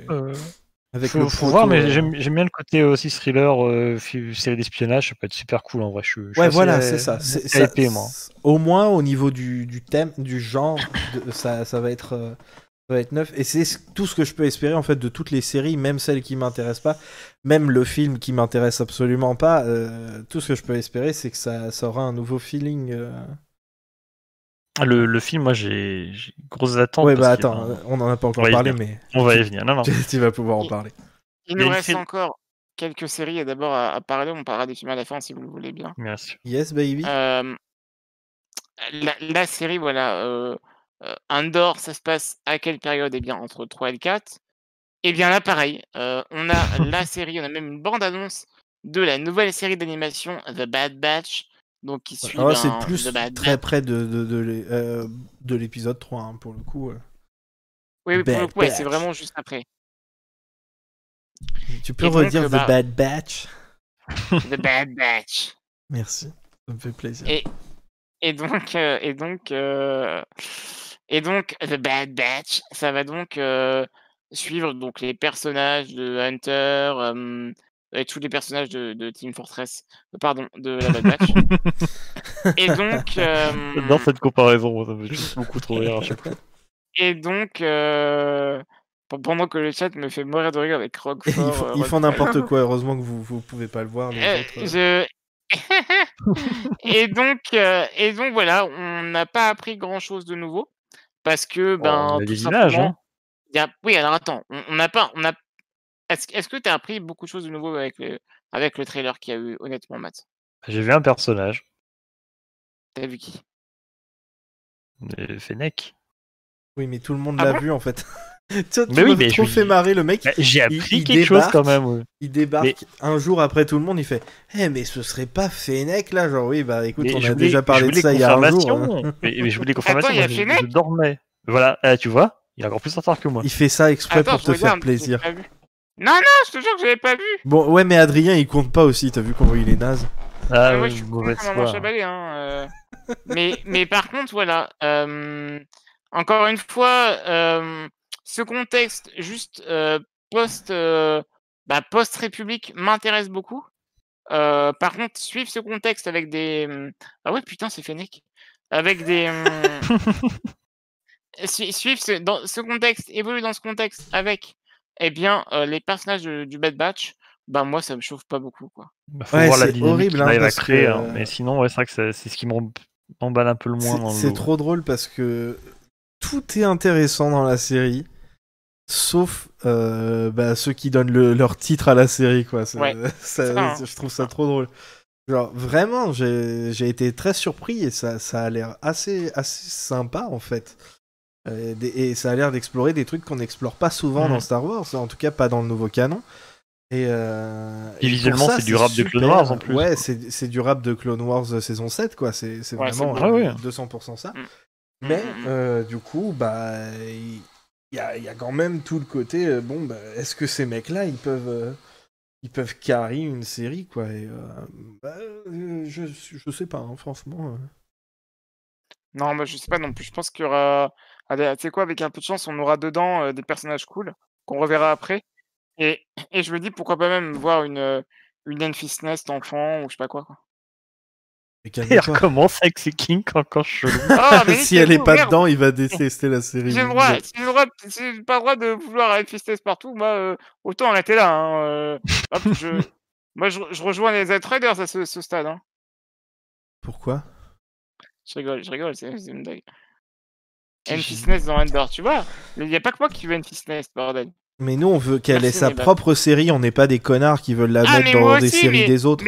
A: avec
D: faut
A: le
D: voir, mais
A: proto,
D: j'aime bien le côté aussi thriller, série d'espionnage, ça peut être super cool en vrai. Je suis
A: Ouais,
D: assez,
A: voilà, c'est ça.
D: assez hypé, moi.
A: Au moins au niveau du thème, du genre, ça va être neuf. Et c'est tout ce que je peux espérer en fait de toutes les séries, même celles qui m'intéressent pas, même le film qui m'intéresse absolument pas. Tout ce que je peux espérer, c'est que ça aura un nouveau feeling.
D: Le film, moi j'ai grosses attentes.
A: Ouais,
D: parce
A: bah
D: qu'il y a
A: attends, on en a pas encore
D: va y
A: parlé,
D: venir.
A: mais
D: On va y venir. Non, non.
A: tu vas pouvoir en parler.
C: Il
D: Il y a
C: nous
D: une
C: reste
D: série-
C: encore quelques séries et d'abord à parler. On parlera des films à la fin si vous le voulez bien.
D: Bien sûr.
A: Yes, baby.
C: La série, voilà, Andorre, ça se passe à quelle période? Eh bien, entre le 3 et le 4. Eh bien là, pareil, on a la série, on a même une bande-annonce de la nouvelle série d'animation The Bad Batch, donc qui suit
A: Alors là, c'est
C: ben,
A: plus
C: The Bad
A: très
C: Batch.
A: près de l'épisode 3, hein, pour le coup.
C: Oui, pour le
A: Bad
C: coup, ouais, c'est
A: Batch.
C: vraiment juste après.
A: Tu peux
C: Et donc,
A: redire The
C: bah,
A: Bad Batch?
C: The Bad Batch.
A: Merci, ça me fait plaisir.
C: Et donc, The Bad Batch, ça va donc suivre donc les personnages de Hunter, et tous les personnages de Team Fortress, pardon, de la Bad Batch. Et donc,
D: J'adore cette comparaison, moi, ça me fait juste beaucoup trop rire à chaque fois.
C: et donc, pendant que le chat me fait mourir de rire avec Roquefort.
A: Ils font n'importe quoi, heureusement que vous pouvez pas le voir, les autres.
C: Et donc voilà, on n'a pas appris grand-chose de nouveau parce que,
D: On
C: ben,
D: a
C: tout
D: des images,
C: simplement,
D: hein.
C: oui, alors attends, on n'a pas est-ce que tu as appris beaucoup de choses de nouveau avec le trailer qu'il y a eu, honnêtement, Matt?
D: J'ai vu un personnage,
C: Tu as vu qui?
D: Fennec.
A: Oui, mais tout le monde
C: Ah
A: l'a
C: bon?
A: vu en fait. Tu
D: Mais oui,
A: m'as
D: mais
A: trop fait marrer, le mec.
D: Bah, j'ai appris
A: il
D: quelque chose
A: débarque,
D: quand même. Ouais.
A: Il débarque un jour après tout le monde, il fait mais ce serait pas Fennec là? Genre, oui, bah écoute,
D: Mais
A: on
D: je
A: a
D: voulais-
A: déjà parlé
D: je
A: de
D: voulais
A: ça il y a un jour.
D: confirmation. Mais je voulais confirmation.
C: Attends, il y a
D: moi,
C: Fennec
D: je dormais. Voilà, tu vois, il est encore plus en retard que moi.
A: Il fait ça exprès
C: Attends,
A: pour
C: je
A: te faire
C: regarde, j'ai
A: plaisir.
C: pas vu. Non, je te jure que j'avais pas vu.
A: Bon, ouais, mais Adrien il compte pas aussi, t'as vu comment il est naze?
D: Ah
C: Moi,
D: oui,
C: je suis con
D: mauvaise
C: comme un
D: foi.
C: chabalé, hein. Mais par contre, voilà, encore une fois, ce contexte juste post post-République m'intéresse beaucoup. Par contre, suivre ce contexte avec des ah ouais, putain, c'est Fennec. Avec des suivre ce contexte, évoluer dans ce contexte avec, eh bien, les personnages du Bad Batch, bah moi ça me chauffe pas beaucoup, quoi.
D: Bah, faut
A: Ouais,
D: voir la
A: c'est
D: dynamique
A: horrible,
D: qu'il
A: hein,
D: arrive à
A: parce
D: créer.
A: que
D: Hein. Mais sinon, ouais, c'est vrai que c'est ce qui m'emballe un peu le moins dans le
A: c'est
D: lot.
A: trop drôle parce que tout est intéressant dans la série, sauf ceux qui donnent leur titre à la série, quoi.
C: Ouais, ça, hein.
A: Je trouve ça trop drôle. Genre, vraiment, j'ai été très surpris et ça a l'air assez sympa, en fait. Et ça a l'air d'explorer des trucs qu'on n'explore pas souvent dans Star Wars, en tout cas pas dans le nouveau canon. Et
D: visuellement,
A: pour ça,
D: c'est du rap de Clone Wars en plus.
A: Ouais, c'est du rap de Clone Wars saison 7, quoi. C'est
C: Ouais,
A: vraiment
C: c'est
D: beau.
A: 200% ça.
C: Mm.
A: Mais du coup, bah, il y a quand même tout le côté. Est-ce que ces mecs-là, ils peuvent carry une série, quoi. Et, je sais pas, hein, franchement.
C: Non, mais je sais pas non plus. Je pense qu'il y aura. Allez, tu sais quoi, avec un peu de chance, on aura dedans des personnages cool qu'on reverra après. Et je me dis pourquoi pas même voir une Enfys Nest enfant ou je sais pas quoi.
A: Mais
D: Et
A: calme-toi.
D: recommence avec ses kinks encore chelou.
C: Ah, mais
A: Si elle est pas
C: merde.
A: dedans, il va détester la série.
C: Si j'ai pas le droit de vouloir Enfys Nest partout, moi, autant arrêter là. Hein. Hop, Moi, je rejoins les Outriders à ce stade. Hein.
A: Pourquoi?
C: Je rigole, c'est une blague. Enfys Nest dans Endor, tu vois. Il n'y a pas que moi qui veux Enfys Nest, bordel.
A: Mais nous, on veut qu'elle ait
C: Merci,
A: sa
C: Mébap.
A: propre série, on n'est pas des connards qui veulent la
C: Ah,
A: mettre
C: mais moi
A: dans des
C: aussi,
A: séries des autres.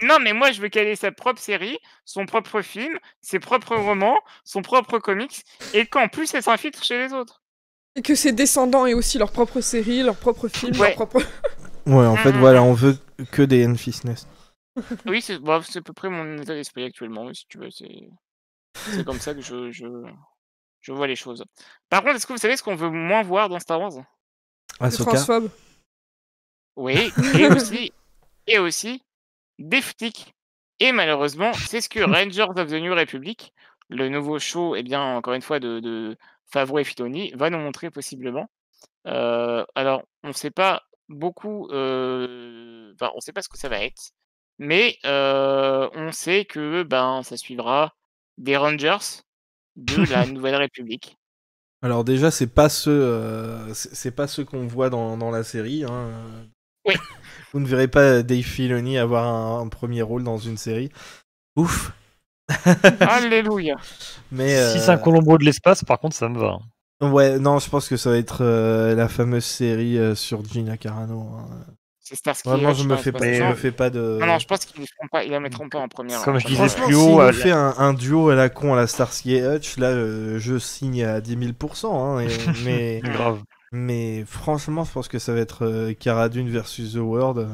C: Non, mais moi, je veux qu'elle ait sa propre série, son propre film, ses propres romans, son propre comics, et qu'en plus, elle s'infiltre chez les autres.
B: Et que ses descendants aient aussi leur propre série, leur propre film,
C: Ouais.
B: leur propre...
A: Ouais, en fait, voilà, on veut que des Enfys Nest.
C: Oui, c'est à peu près mon état d'esprit actuellement, si tu veux. C'est comme ça que je vois les choses. Par contre, est-ce que vous savez ce qu'on veut moins voir dans Star Wars?
B: Des
A: Ahsoka.
B: transphobes.
C: Oui, et aussi des flics. Et malheureusement, c'est ce que Rangers of the New Republic, le nouveau show, encore une fois, de Favreau et Filoni, va nous montrer possiblement. Alors, on ne sait pas beaucoup, on ne sait pas ce que ça va être, mais on sait que ça suivra des Rangers de la Nouvelle République.
A: Alors déjà, c'est pas ceux qu'on voit dans la série. Hein.
C: Oui.
A: Vous ne verrez pas Dave Filoni avoir un premier rôle dans une série. Ouf.
C: Alléluia.
A: Mais
D: Si c'est un Colombo de l'espace, par contre, ça me va.
A: ouais, non, je pense que ça va être la fameuse série sur Gina Carano. Hein.
C: C'est Starsky
A: Vraiment,
C: Hutch,
A: je me fais pas de.
C: Non, je pense qu'ils la mettront pas en première.
D: Comme je disais
A: Franchement,
D: plus
A: s'il
D: haut,
A: nous fait un duo à la con à la Starsky et Hutch, là, je signe à 10 000%. Hein, mais,
D: grave.
A: mais franchement, je pense que ça va être Cara Dune versus The World.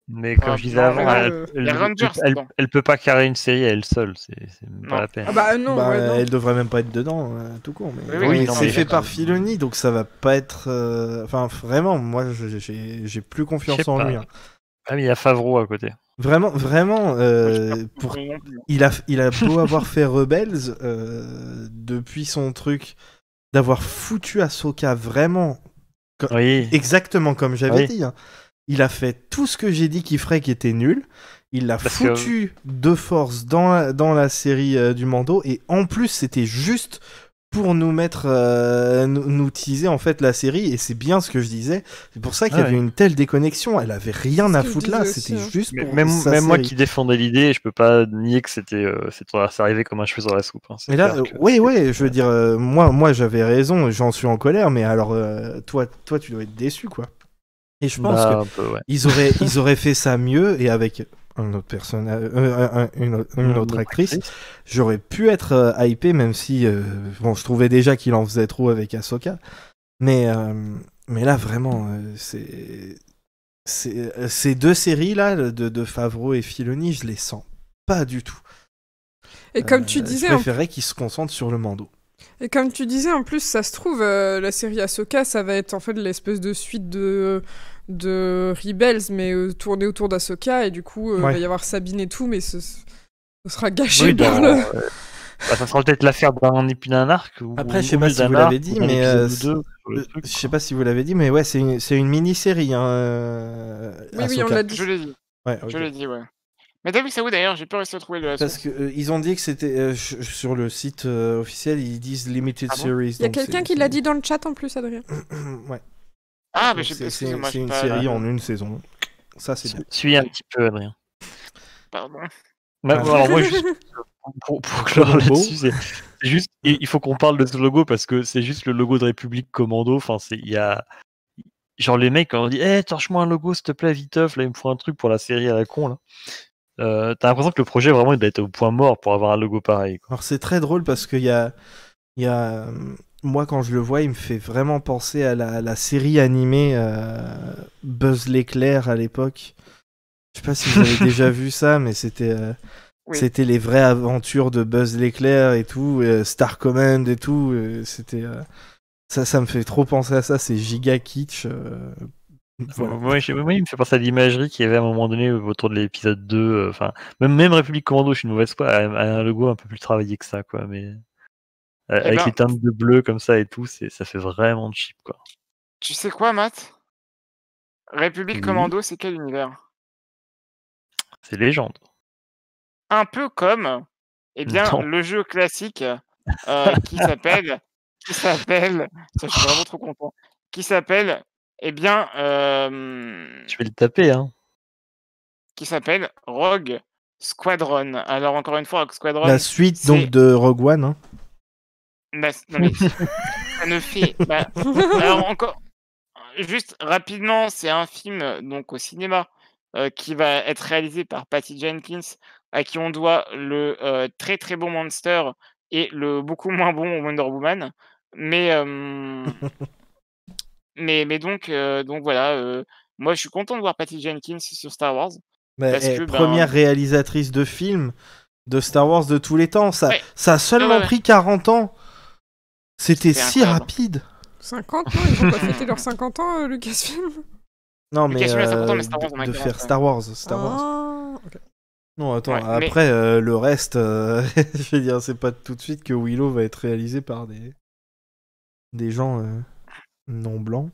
D: Mais comme je disais avant, elle peut pas carrer une série à elle seule, c'est même pas la peine.
B: Ah bah non, ouais, non.
A: Elle devrait même pas être dedans, tout court. Mais
C: Oui,
A: c'est fait par Filoni, donc ça va pas être. Enfin, vraiment, moi, j'ai plus confiance en lui. Hein.
D: Ah, mais il y a Favreau à côté.
A: Vraiment, il a beau avoir fait Rebels depuis son truc, d'avoir foutu Ahsoka vraiment exactement comme j'avais dit. Hein. Il a fait tout ce que j'ai dit qu'il ferait qui était nul. Il l'a foutu de force dans la série du Mando. Et en plus, c'était juste pour nous mettre, nous teaser en fait la série. Et c'est bien ce que je disais. C'est pour ça qu'il y avait une telle déconnexion. Elle avait rien à foutre là. C'était juste pour
D: même moi qui défendais l'idée, je peux pas nier que c'est arrivé comme un cheveu sur la soupe. Hein.
A: Mais là, je veux dire, moi j'avais raison. J'en suis en colère. Mais alors, toi, tu dois être déçu, quoi. Et je pense ils auraient fait ça mieux et avec un autre personnage, une autre actrice, j'aurais pu être hypé, même si je trouvais déjà qu'il en faisait trop avec Ahsoka. Mais là, vraiment, ces deux séries-là, de Favreau et Filoni, je les sens pas du tout.
B: Et comme tu disais...
A: Je préférerais qu'ils se concentrent sur le Mando.
B: Et comme tu disais, en plus, ça se trouve, la série Ahsoka, ça va être en fait l'espèce de suite de Rebels, mais tournée autour d'Ahsoka, et du coup, il va y avoir Sabine et tout, mais ce sera gâché par le...
D: ça sera peut-être l'affaire d'un et puis d'un arc.
A: Après, je sais pas si vous l'avez dit, mais... je sais pas si vous l'avez dit, mais ouais, c'est une mini-série. Hein,
B: oui, on l'a dit.
C: Je l'ai dit.
A: Ouais, okay.
C: Je l'ai dit, ouais. Mais t'as vu ça où d'ailleurs? J'ai pas réussi à trouver le.
A: Parce que ils ont dit que c'était sur le site officiel, ils disent limited series.
B: Il y a quelqu'un qui l'a dit dans le chat en plus, Adrien.
A: Ouais.
C: Ah, mais
A: c'est une série en une saison. Ça, c'est bien.
D: Suis un petit peu, Adrien.
C: Pardon.
D: Alors moi, juste pour clore là-dessus, c'est juste, il faut qu'on parle de ce logo parce que c'est juste le logo de République Commando. Enfin, il y a genre les mecs quand on dit, torche-moi un logo s'il te plaît, viteuf, là il me faut un truc pour la série à la con là. T'as l'impression que le projet vraiment il doit être au point mort pour avoir un logo pareil. Quoi.
A: Alors c'est très drôle parce qu'il y a moi quand je le vois il me fait vraiment penser à la série animée Buzz l'éclair à l'époque. Je sais pas si vous avez déjà vu ça, mais c'était c'était les vraies aventures de Buzz l'éclair et tout, Star Command et tout. C'était ça me fait trop penser à ça. C'est giga kitsch.
D: Voilà. Moi, il me fait penser à l'imagerie qu'il y avait à un moment donné autour de l'épisode 2. Même République Commando, je suis une mauvaise foi, a un logo un peu plus travaillé que ça, quoi. Mais avec les teintes de bleu comme ça et tout, ça fait vraiment cheap, quoi.
C: Tu sais quoi, Matt? République Commando, c'est quel univers? C'est
D: Légende.
C: Un peu comme, le jeu classique qui s'appelle. Je suis vraiment trop content. Qui s'appelle. Je
D: vais le taper, hein.
C: qui s'appelle Rogue Squadron. Alors encore une fois, Rogue Squadron.
A: La suite donc de Rogue One. Hein.
C: Non mais ça ne fait. Alors encore, juste rapidement, c'est un film donc au cinéma qui va être réalisé par Patty Jenkins, à qui on doit le très très bon Monster et le beaucoup moins bon Wonder Woman. Mais donc voilà, moi je suis content de voir Patty Jenkins sur Star Wars. Parce que,
A: première réalisatrice de film de Star Wars de tous les temps. Ça a seulement pris 40 ans. C'était si rapide.
B: 50 ans, ils ont pas fêté leurs 50 ans, Lucasfilm.
A: Non, mais,
C: Lucasfilm a 50 ans, mais Star Wars, on a
A: de
C: 40,
A: faire Star Wars.
B: Okay.
A: Non, attends, après, le reste, je veux dire, c'est pas tout de suite que Willow va être réalisé par des gens non blancs.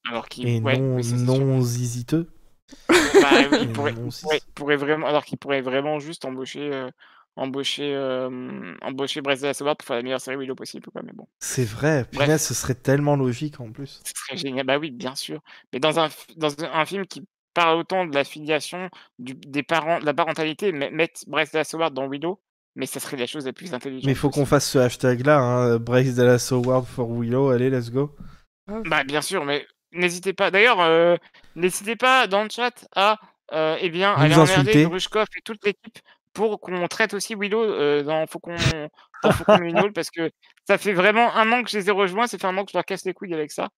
C: Alors
A: et non ziziteux.
C: Bah oui, il pourrait vraiment, alors qu'il pourrait vraiment juste embaucher Bryce Dallas Howard pour faire la meilleure série Willow possible, quoi, mais bon.
A: C'est vrai, punaise, ce serait tellement logique en plus.
C: Ce serait génial, bah oui, bien sûr. Mais dans un film qui parle autant de la filiation, des parents, de la parentalité, mettre Bryce Dallas Howard dans Willow, mais ça serait la chose la plus intelligente.
A: Mais il faut qu'on fasse ce hashtag-là, hein, Bryce Dallas Howard for Willow, allez, let's go.
C: Bah bien sûr, mais n'hésitez pas. D'ailleurs, n'hésitez pas dans le chat à aller emmerder Grushkov et toute l'équipe pour qu'on traite aussi Willow dans Faucon Millennial, parce que ça fait vraiment un an que je les ai rejoints, ça fait un an que je leur casse les couilles avec ça.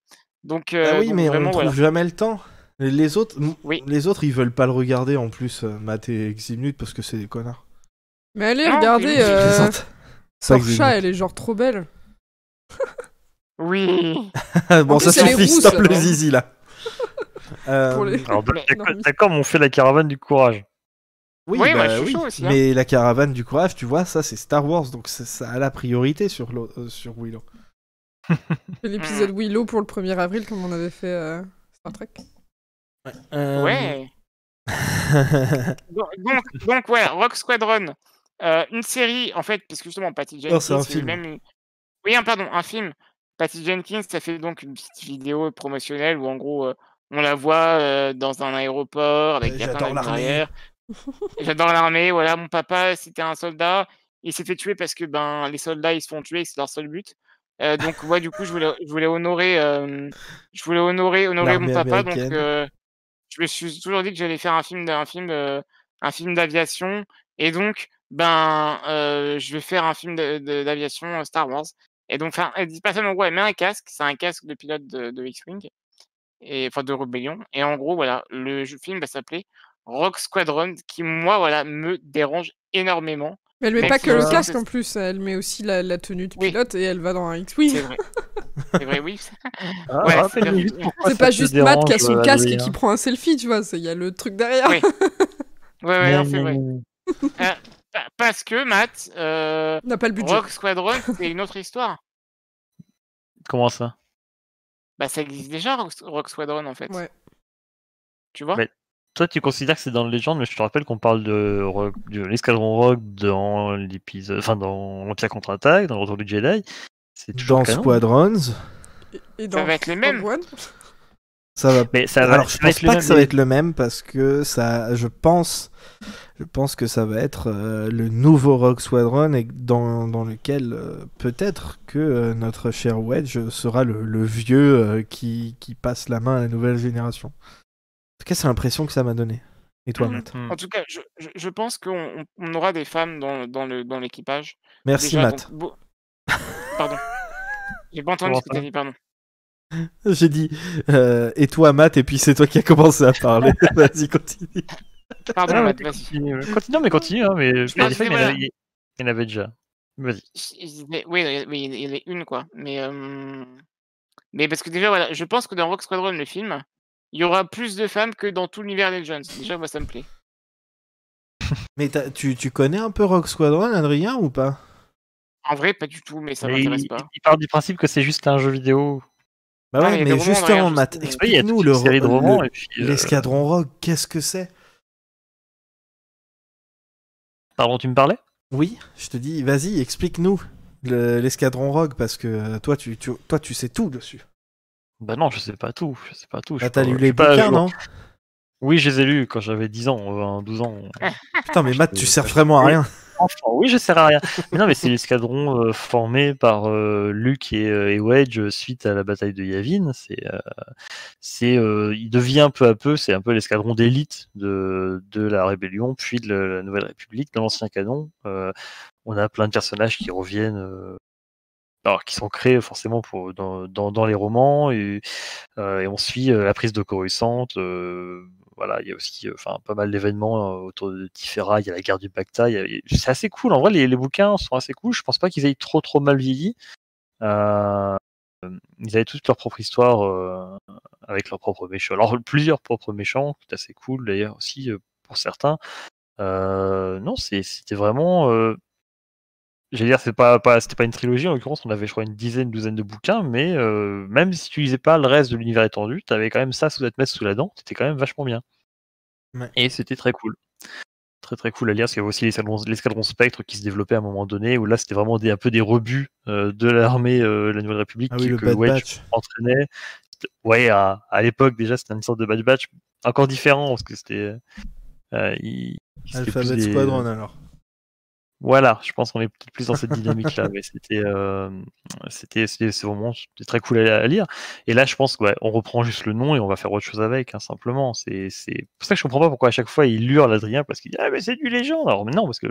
C: Donc,
A: oui, mais
C: vraiment,
A: on trouve jamais le temps. Les autres, ils veulent pas le regarder en plus, Matt et Ximnut, parce que c'est des connards.
B: Mais allez, regardez, Sorcha, elle est genre trop belle.
C: Oui.
A: Bon, ça suffit, stop le zizi là.
D: Alors, d'accord, mais on fait la caravane du courage.
A: Oui,
C: moi, je suis chaud aussi,
A: mais la caravane du courage, tu vois, ça c'est Star Wars, donc ça a la priorité sur Willow.
B: C'est l'épisode Willow pour le 1er avril, comme on avait fait Star Trek.
C: Ouais. donc ouais, Rogue Squadron, une série en fait, parce que justement Patty Jenkins,
A: c'est un film.
C: Un film. Patty Jenkins, ça fait donc une petite vidéo promotionnelle où en gros on la voit dans un aéroport avec
A: j'adore l'armée.
C: J'adore l'armée, voilà, mon papa c'était un soldat, il s'est fait tuer parce que les soldats ils se font tuer, c'est leur seul but. Donc du coup je voulais honorer mon papa, donc je me suis toujours dit que j'allais faire un film d'aviation, et donc je vais faire un film d'aviation Star Wars. Et donc elle dit pas ça, mais en gros elle met un casque, c'est un casque de pilote de X-Wing, et enfin de rébellion, et en gros voilà, le film va s'appeler Rogue Squadron, qui moi voilà me dérange énormément.
B: Mais elle met pas que le casque en plus, elle met aussi la tenue de pilote, et elle va dans un X-Wing.
C: C'est vrai, oui.
B: C'est pas juste Matt qui a son casque et qui prend un selfie, tu vois, il y a le truc derrière.
C: Ouais, non, c'est vrai. Parce que Matt,
B: n'a pas le budget.
C: Rogue Squadron, c'est une autre histoire.
D: Comment ça?
C: Ça existe déjà, Rogue Squadron, en fait.
B: Ouais.
C: Tu vois?
D: Mais toi, tu considères que c'est dans le Legend, mais je te rappelle qu'on parle de l'escadron Rogue dans l'épisode, enfin dans l'Empire contre-attaque, dans le Retour du Jedi. C'est toujours
A: dans Squadrons.
B: Et dans
C: ça va être les mêmes.
A: Alors, je pense pas que ça va être le même, parce que je pense que ça va être le nouveau Rogue Squadron, et dans lequel peut-être que notre cher Wedge sera le vieux qui passe la main à la nouvelle génération. En tout cas, c'est l'impression que ça m'a donné. Et toi, Matt?
C: En tout cas, je pense qu'on aura des femmes dans l'équipage.
A: Merci,
C: déjà,
A: Matt.
C: Pardon. J'ai pas entendu ce que t'as dit, pardon.
A: J'ai dit et toi, Matt, et puis c'est toi qui as commencé à parler. Vas-y, continue.
C: Pardon, Matt, vas-y.
D: Continue, hein, mais il y en avait déjà. Vas-y.
C: Oui, il y en a une, quoi. Mais parce que déjà, voilà, je pense que dans Rogue Squadron, le film, il y aura plus de femmes que dans tout l'univers Legends. Déjà, moi, ça me plaît.
A: Mais tu connais un peu Rogue Squadron, Adrien, ou pas?
C: En vrai, pas du tout, mais ça m'intéresse pas.
D: Il part du principe que c'est juste un jeu vidéo.
A: Bah ouais, mais justement, Matt, explique-nous l'escadron Rogue, qu'est-ce que c'est?
D: Pardon, tu me parlais?
A: Oui, je te dis, vas-y, explique-nous l'escadron Rogue, parce que toi, tu sais tout dessus.
D: Bah non, je sais pas tout.
A: T'as lu les bouquins, non?
D: Oui, je les ai lus quand j'avais 10 ans, 12 ans.
A: Putain, mais Matt, tu sers vraiment à rien.
D: Enfant, oui, je sers à rien. Mais non, mais c'est l'escadron formé par Luke et Wedge suite à la bataille de Yavin. Il devient peu à peu, c'est un peu l'escadron d'élite de la Rébellion, puis de la Nouvelle République. Dans l'ancien canon, on a plein de personnages qui reviennent, alors qui sont créés forcément dans les romans, et on suit la prise de Coruscant. Voilà, il y a aussi pas mal d'événements autour de Tifera, il y a la guerre du Bacta, c'est assez cool. En vrai, les bouquins sont assez cool. Je pense pas qu'ils aient trop mal vieilli. Ils avaient toute leur propre histoire avec leurs propres méchants. Alors, plusieurs propres méchants, c'est assez cool d'ailleurs aussi pour certains. Non, c'était vraiment. J'allais dire, c'était pas une trilogie, en l'occurrence, on avait, je crois, une douzaine de bouquins, mais même si tu lisais pas le reste de l'univers étendu, t'avais quand même ça à te mettre sous la dent, c'était quand même vachement bien.
A: Ouais.
D: Et c'était très cool. Très très cool à lire, parce qu'il y avait aussi l'escadron Spectre qui se développait à un moment donné, où là c'était vraiment un peu des rebuts de l'armée de la Nouvelle République
A: le
D: que
A: Bad
D: Wedge
A: Batch.
D: entraînait. Ouais, à l'époque déjà c'était une sorte de Bad Batch, encore différent, parce que c'était...
A: Alphabet Squadron alors.
D: Voilà, je pense qu'on est peut-être plus dans cette dynamique-là, mais c'était très cool à lire. Et là, je pense qu'on reprend juste le nom et on va faire autre chose avec, simplement. C'est pour ça que je comprends pas pourquoi à chaque fois il hurle Adrien, parce qu'il dit mais c'est du Légende. Alors mais non, parce que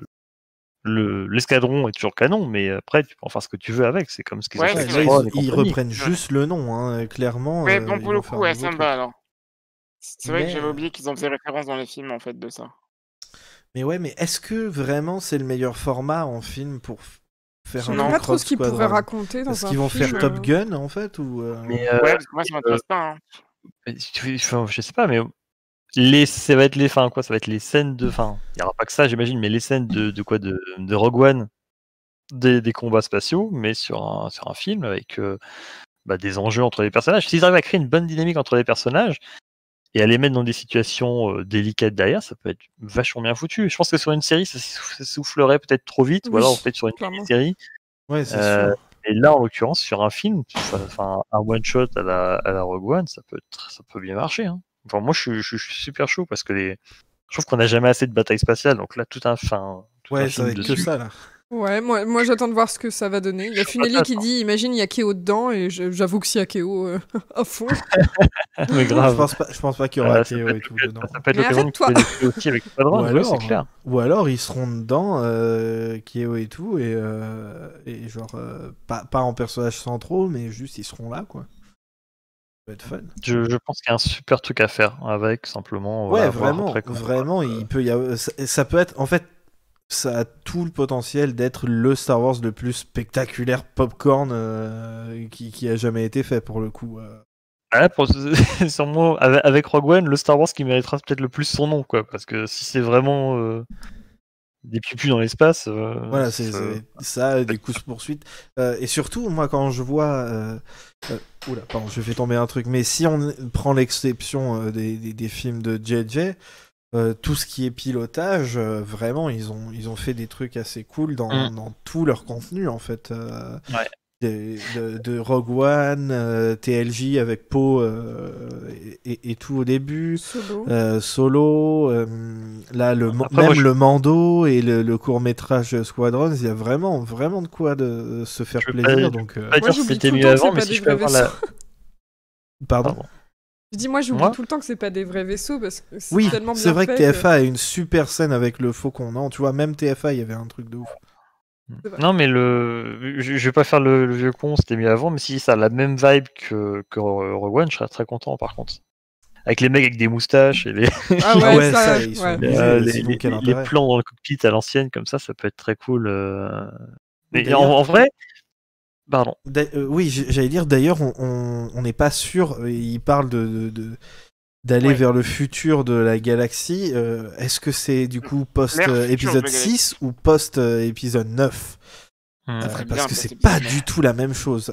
D: l'escadron est toujours canon, mais après tu peux en faire ce que tu veux avec. C'est comme ce qu'ils ont fait.
A: Ils reprennent juste le nom, clairement.
C: Ouais, bon pour le coup, ça me va alors. C'est vrai que j'avais oublié qu'ils en faisaient référence dans les films en fait de ça.
A: Mais ouais, mais est-ce que vraiment c'est le meilleur format en film pour faire un
B: film? Je sais pas trop ce qu'ils pourraient raconter dans un film.
A: Est-ce qu'ils vont faire Top Gun en fait ou
C: Ouais, parce que moi ça m'intéresse pas.
D: Je sais pas, mais ça va être les ça va être les scènes de il y aura pas que ça, j'imagine, mais les scènes de Rogue One, des combats spatiaux, mais sur un film avec des enjeux entre les personnages. S'ils arrivent à créer une bonne dynamique entre les personnages et à les mettre dans des situations délicates derrière, ça peut être vachement bien foutu. Je pense que sur une série, ça soufflerait peut-être trop vite, ou alors peut-être sur une série.
A: Ouais, c'est sûr.
D: Et là, en l'occurrence, sur un film, un one-shot à la Rogue One, ça peut bien marcher. Hein. Enfin, moi, je suis super chaud, parce que je trouve qu'on n'a jamais assez de batailles spatiales, donc là, tout un film
A: ça va être que ça, là.
B: Ouais, moi j'attends de voir ce que ça va donner. Il y a Funeli qui dit, imagine, il y a Keo dedans, et j'avoue que s'il y a Keo à fond.
D: Mais grave.
A: Je pense pas qu'il y aura Keo et tout dedans.
D: Ça peut être l'occasion de créer aussi avec Squadron, c'est clair.
A: Ou alors ils seront dedans, Keo et tout, et genre, pas en personnages centraux, mais juste ils seront là, quoi. Ça peut être fun.
D: Je pense qu'il y a un super truc à faire avec, simplement.
A: Ouais, vraiment, il peut y avoir... ça peut être, en fait, ça a tout le potentiel d'être le Star Wars le plus spectaculaire popcorn qui a jamais été fait, pour le coup.
D: Sûrement, avec Rogue One, le Star Wars qui méritera peut-être le plus son nom, quoi, parce que si c'est vraiment des pupus dans l'espace...
A: voilà, c'est ça, des courses-poursuites. Et surtout, moi, quand je vois... oula, pardon, je fais tomber un truc, mais si on prend l'exception des films de JJ... tout ce qui est pilotage, vraiment, ils ont fait des trucs assez cool dans tout leur contenu, en fait. De Rogue One, TLJ avec Poe et tout au début. Solo. Là, le Mando et le court-métrage Squadrons, il y a vraiment de quoi de se faire plaisir. Donc,
D: moi, c'était mieux avant, mais si je peux avoir la...
A: Pardon.
B: Je dis, moi, j'oublie tout le temps que c'est pas des vrais vaisseaux, parce que c'est tellement bien fait.
A: C'est vrai que TFA a une super scène avec le Faucon. Non, tu vois, même TFA, il y avait un truc de ouf.
D: Non, mais je vais pas faire le vieux con, c'était mieux avant, mais si ça a la même vibe que Rogue One, je serais très content, par contre. Avec les mecs avec des moustaches et les... les plans dans le cockpit à l'ancienne, comme ça peut être très cool. Mais en vrai... Pardon.
A: Oui, j'allais dire, d'ailleurs, on n'est pas sûr, il parle d'aller vers le futur de la galaxie. Est-ce que c'est du coup post-épisode 6 ou post-épisode 9 parce que c'est pas du tout la même chose.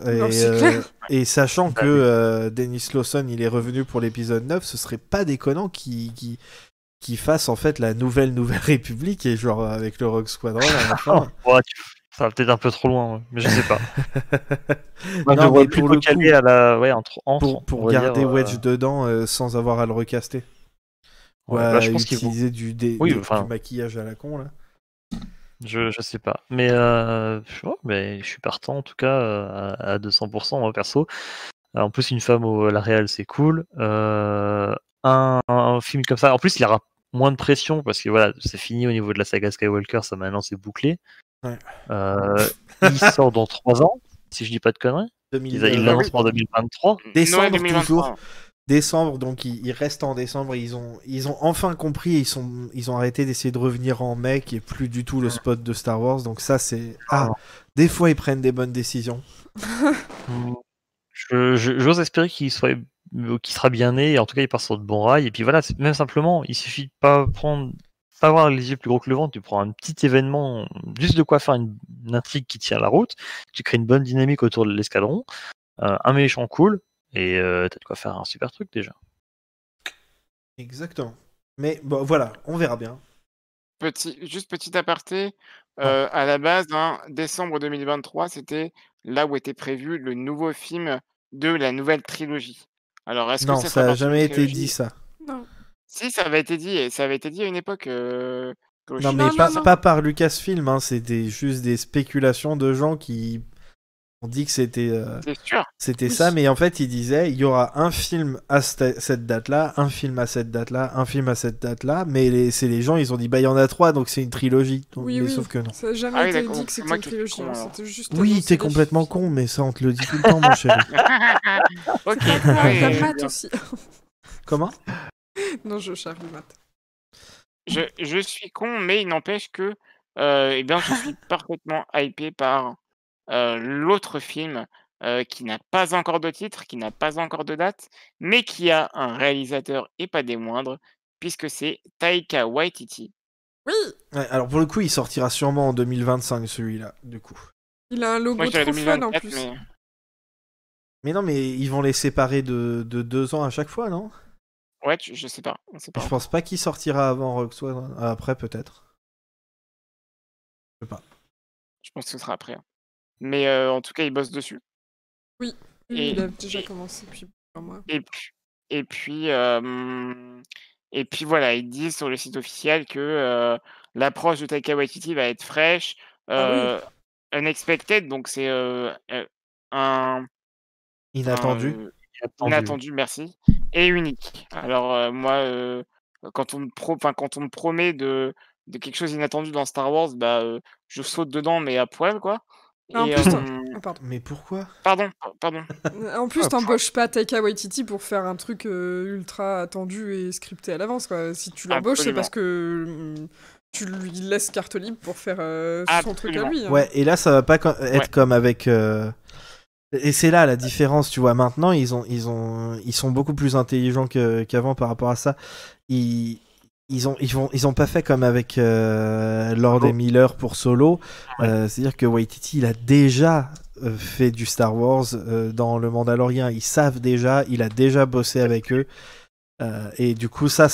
A: Et sachant que Dennis Lawson il est revenu pour l'épisode 9, ce serait pas déconnant qu'il fasse en fait la nouvelle République, et genre avec le Rogue Squadron à la fin.
D: Ça va peut-être un peu trop loin, mais je sais pas. Moi, je vois plutôt calé à la...
A: pour garder Wedge dedans sans avoir à le recaster. Ouais,
D: Là, je pense qu'ils vont.
A: utiliser du maquillage à la con, là.
D: Je sais pas. Mais, mais je suis partant, en tout cas, à 200%, moi, perso. En plus, une femme à la réal, c'est cool. Un film comme ça, en plus, il aura moins de pression parce que voilà, c'est fini au niveau de la saga Skywalker, ça maintenant c'est bouclé.
A: Ouais.
D: Il sort dans 3 ans, si je dis pas de conneries. Il l'annonce pour 2023.
A: Décembre,
C: 2023.
A: toujours. Décembre, donc il reste en décembre. Ils ont enfin compris. Ils ont arrêté d'essayer de revenir en mai, qui est plus du tout le spot de Star Wars. Donc ça, c'est des fois ils prennent des bonnes décisions.
D: J'ose espérer qu'il sera bien né, et en tout cas il part sur de bons rails. Et puis voilà, même simplement, il suffit de pas avoir les yeux plus gros que le ventre, tu prends un petit événement, juste de quoi faire une intrigue qui tient la route, tu crées une bonne dynamique autour de l'escadron, un méchant cool, et t'as de quoi faire un super truc déjà.
A: Exactement. Mais bon, voilà, on verra bien.
C: Petit aparté, à la base, décembre 2023, c'était là où était prévu le nouveau film de la nouvelle trilogie. Alors, est-ce que
A: Non,
C: ça
A: ça
C: fera
A: a
C: partie d'une
A: jamais été
C: trilogie?
A: dit, ça.
B: Non.
C: Si, ça avait été dit, et ça avait été dit à une époque.
A: Non, mais pas par Lucasfilm, hein, c'était juste des spéculations de gens qui ont dit que c'était
C: C'est sûr.
A: c'était ça, mais en fait, ils disaient il y aura un film à cette date-là, un film à cette date-là, un film à cette date-là, mais les gens, ils ont dit bah il y en a 3, donc c'est une trilogie. Donc,
B: Oui,
A: mais
B: oui.
A: sauf que non.
B: Ça n'a jamais
C: Ah oui,
B: été
C: d'accord.
B: dit que c'était
C: Moi
B: une
C: qui
B: trilogie.
C: suis con, alors.
B: C'était juste
A: Oui,
B: annoncer
A: t'es
B: les
A: complètement
B: films.
A: con, mais ça, on te le dit tout le temps, mon chéri.
C: Ok.
B: Il y a
C: ouais,
B: Matt
C: bien.
B: aussi.
A: Comment?
B: Non, je charrie Matt.
C: Je suis con, mais il n'empêche que eh bien, je suis parfaitement hypé par l'autre film qui n'a pas encore de titre, qui n'a pas encore de date, mais qui a un réalisateur et pas des moindres, puisque c'est Taika Waititi.
B: Oui,
A: Ouais, alors pour le coup, il sortira sûrement en 2025, celui-là, du coup.
B: il a un logo
C: Moi, je dirais
B: trop fun en
C: 2024,
B: plus.
C: mais
A: Mais non, mais ils vont les séparer de 2 ans à chaque fois, non?
C: ouais, je sais pas, on sait pas
A: Je
C: encore.
A: pense pas qu'il sortira avant Rogue Squadron. Après, peut-être. Je sais pas.
C: Je pense que ce sera après. Mais en tout cas, il bosse dessus.
B: Oui,
C: Et-
B: il a déjà
C: et-
B: commencé depuis un mois.
C: Et puis voilà, ils disent sur le site officiel que l'approche de Taika Waititi va être fraîche, unexpected, donc c'est un
A: Inattendu.
C: inattendu, merci, et unique. Alors moi, quand on me promet de quelque chose d'inattendu dans Star Wars, bah je saute dedans, mais à poil, quoi.
B: En
C: Et
B: plus, oh, pardon.
A: Mais pourquoi?
C: pardon.
B: En plus, t'embauches pas Taika Waititi pour faire un truc ultra attendu et scripté à l'avance, quoi. Si tu l'embauches, c'est
C: Absolument.
B: parce que tu lui laisses carte libre pour faire son truc à
C: Absolument.
B: lui. hein.
A: Ouais, et là, ça va pas être
C: Ouais.
A: comme avec. Et c'est là la différence, tu vois. Maintenant, ils sont beaucoup plus intelligents qu'avant par rapport à ça. Ils ont pas fait comme avec Lord et Miller pour Solo. C'est-à-dire que Waititi, il a déjà fait du Star Wars dans Le Mandalorian. Ils savent déjà, il a déjà bossé avec eux. Et du coup, ça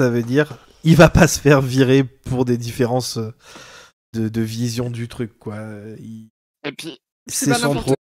A: veut dire il va pas se faire virer pour des différences de vision du truc, quoi.
C: Et puis
B: C'est
A: C'est
B: pas
A: son
B: n'importe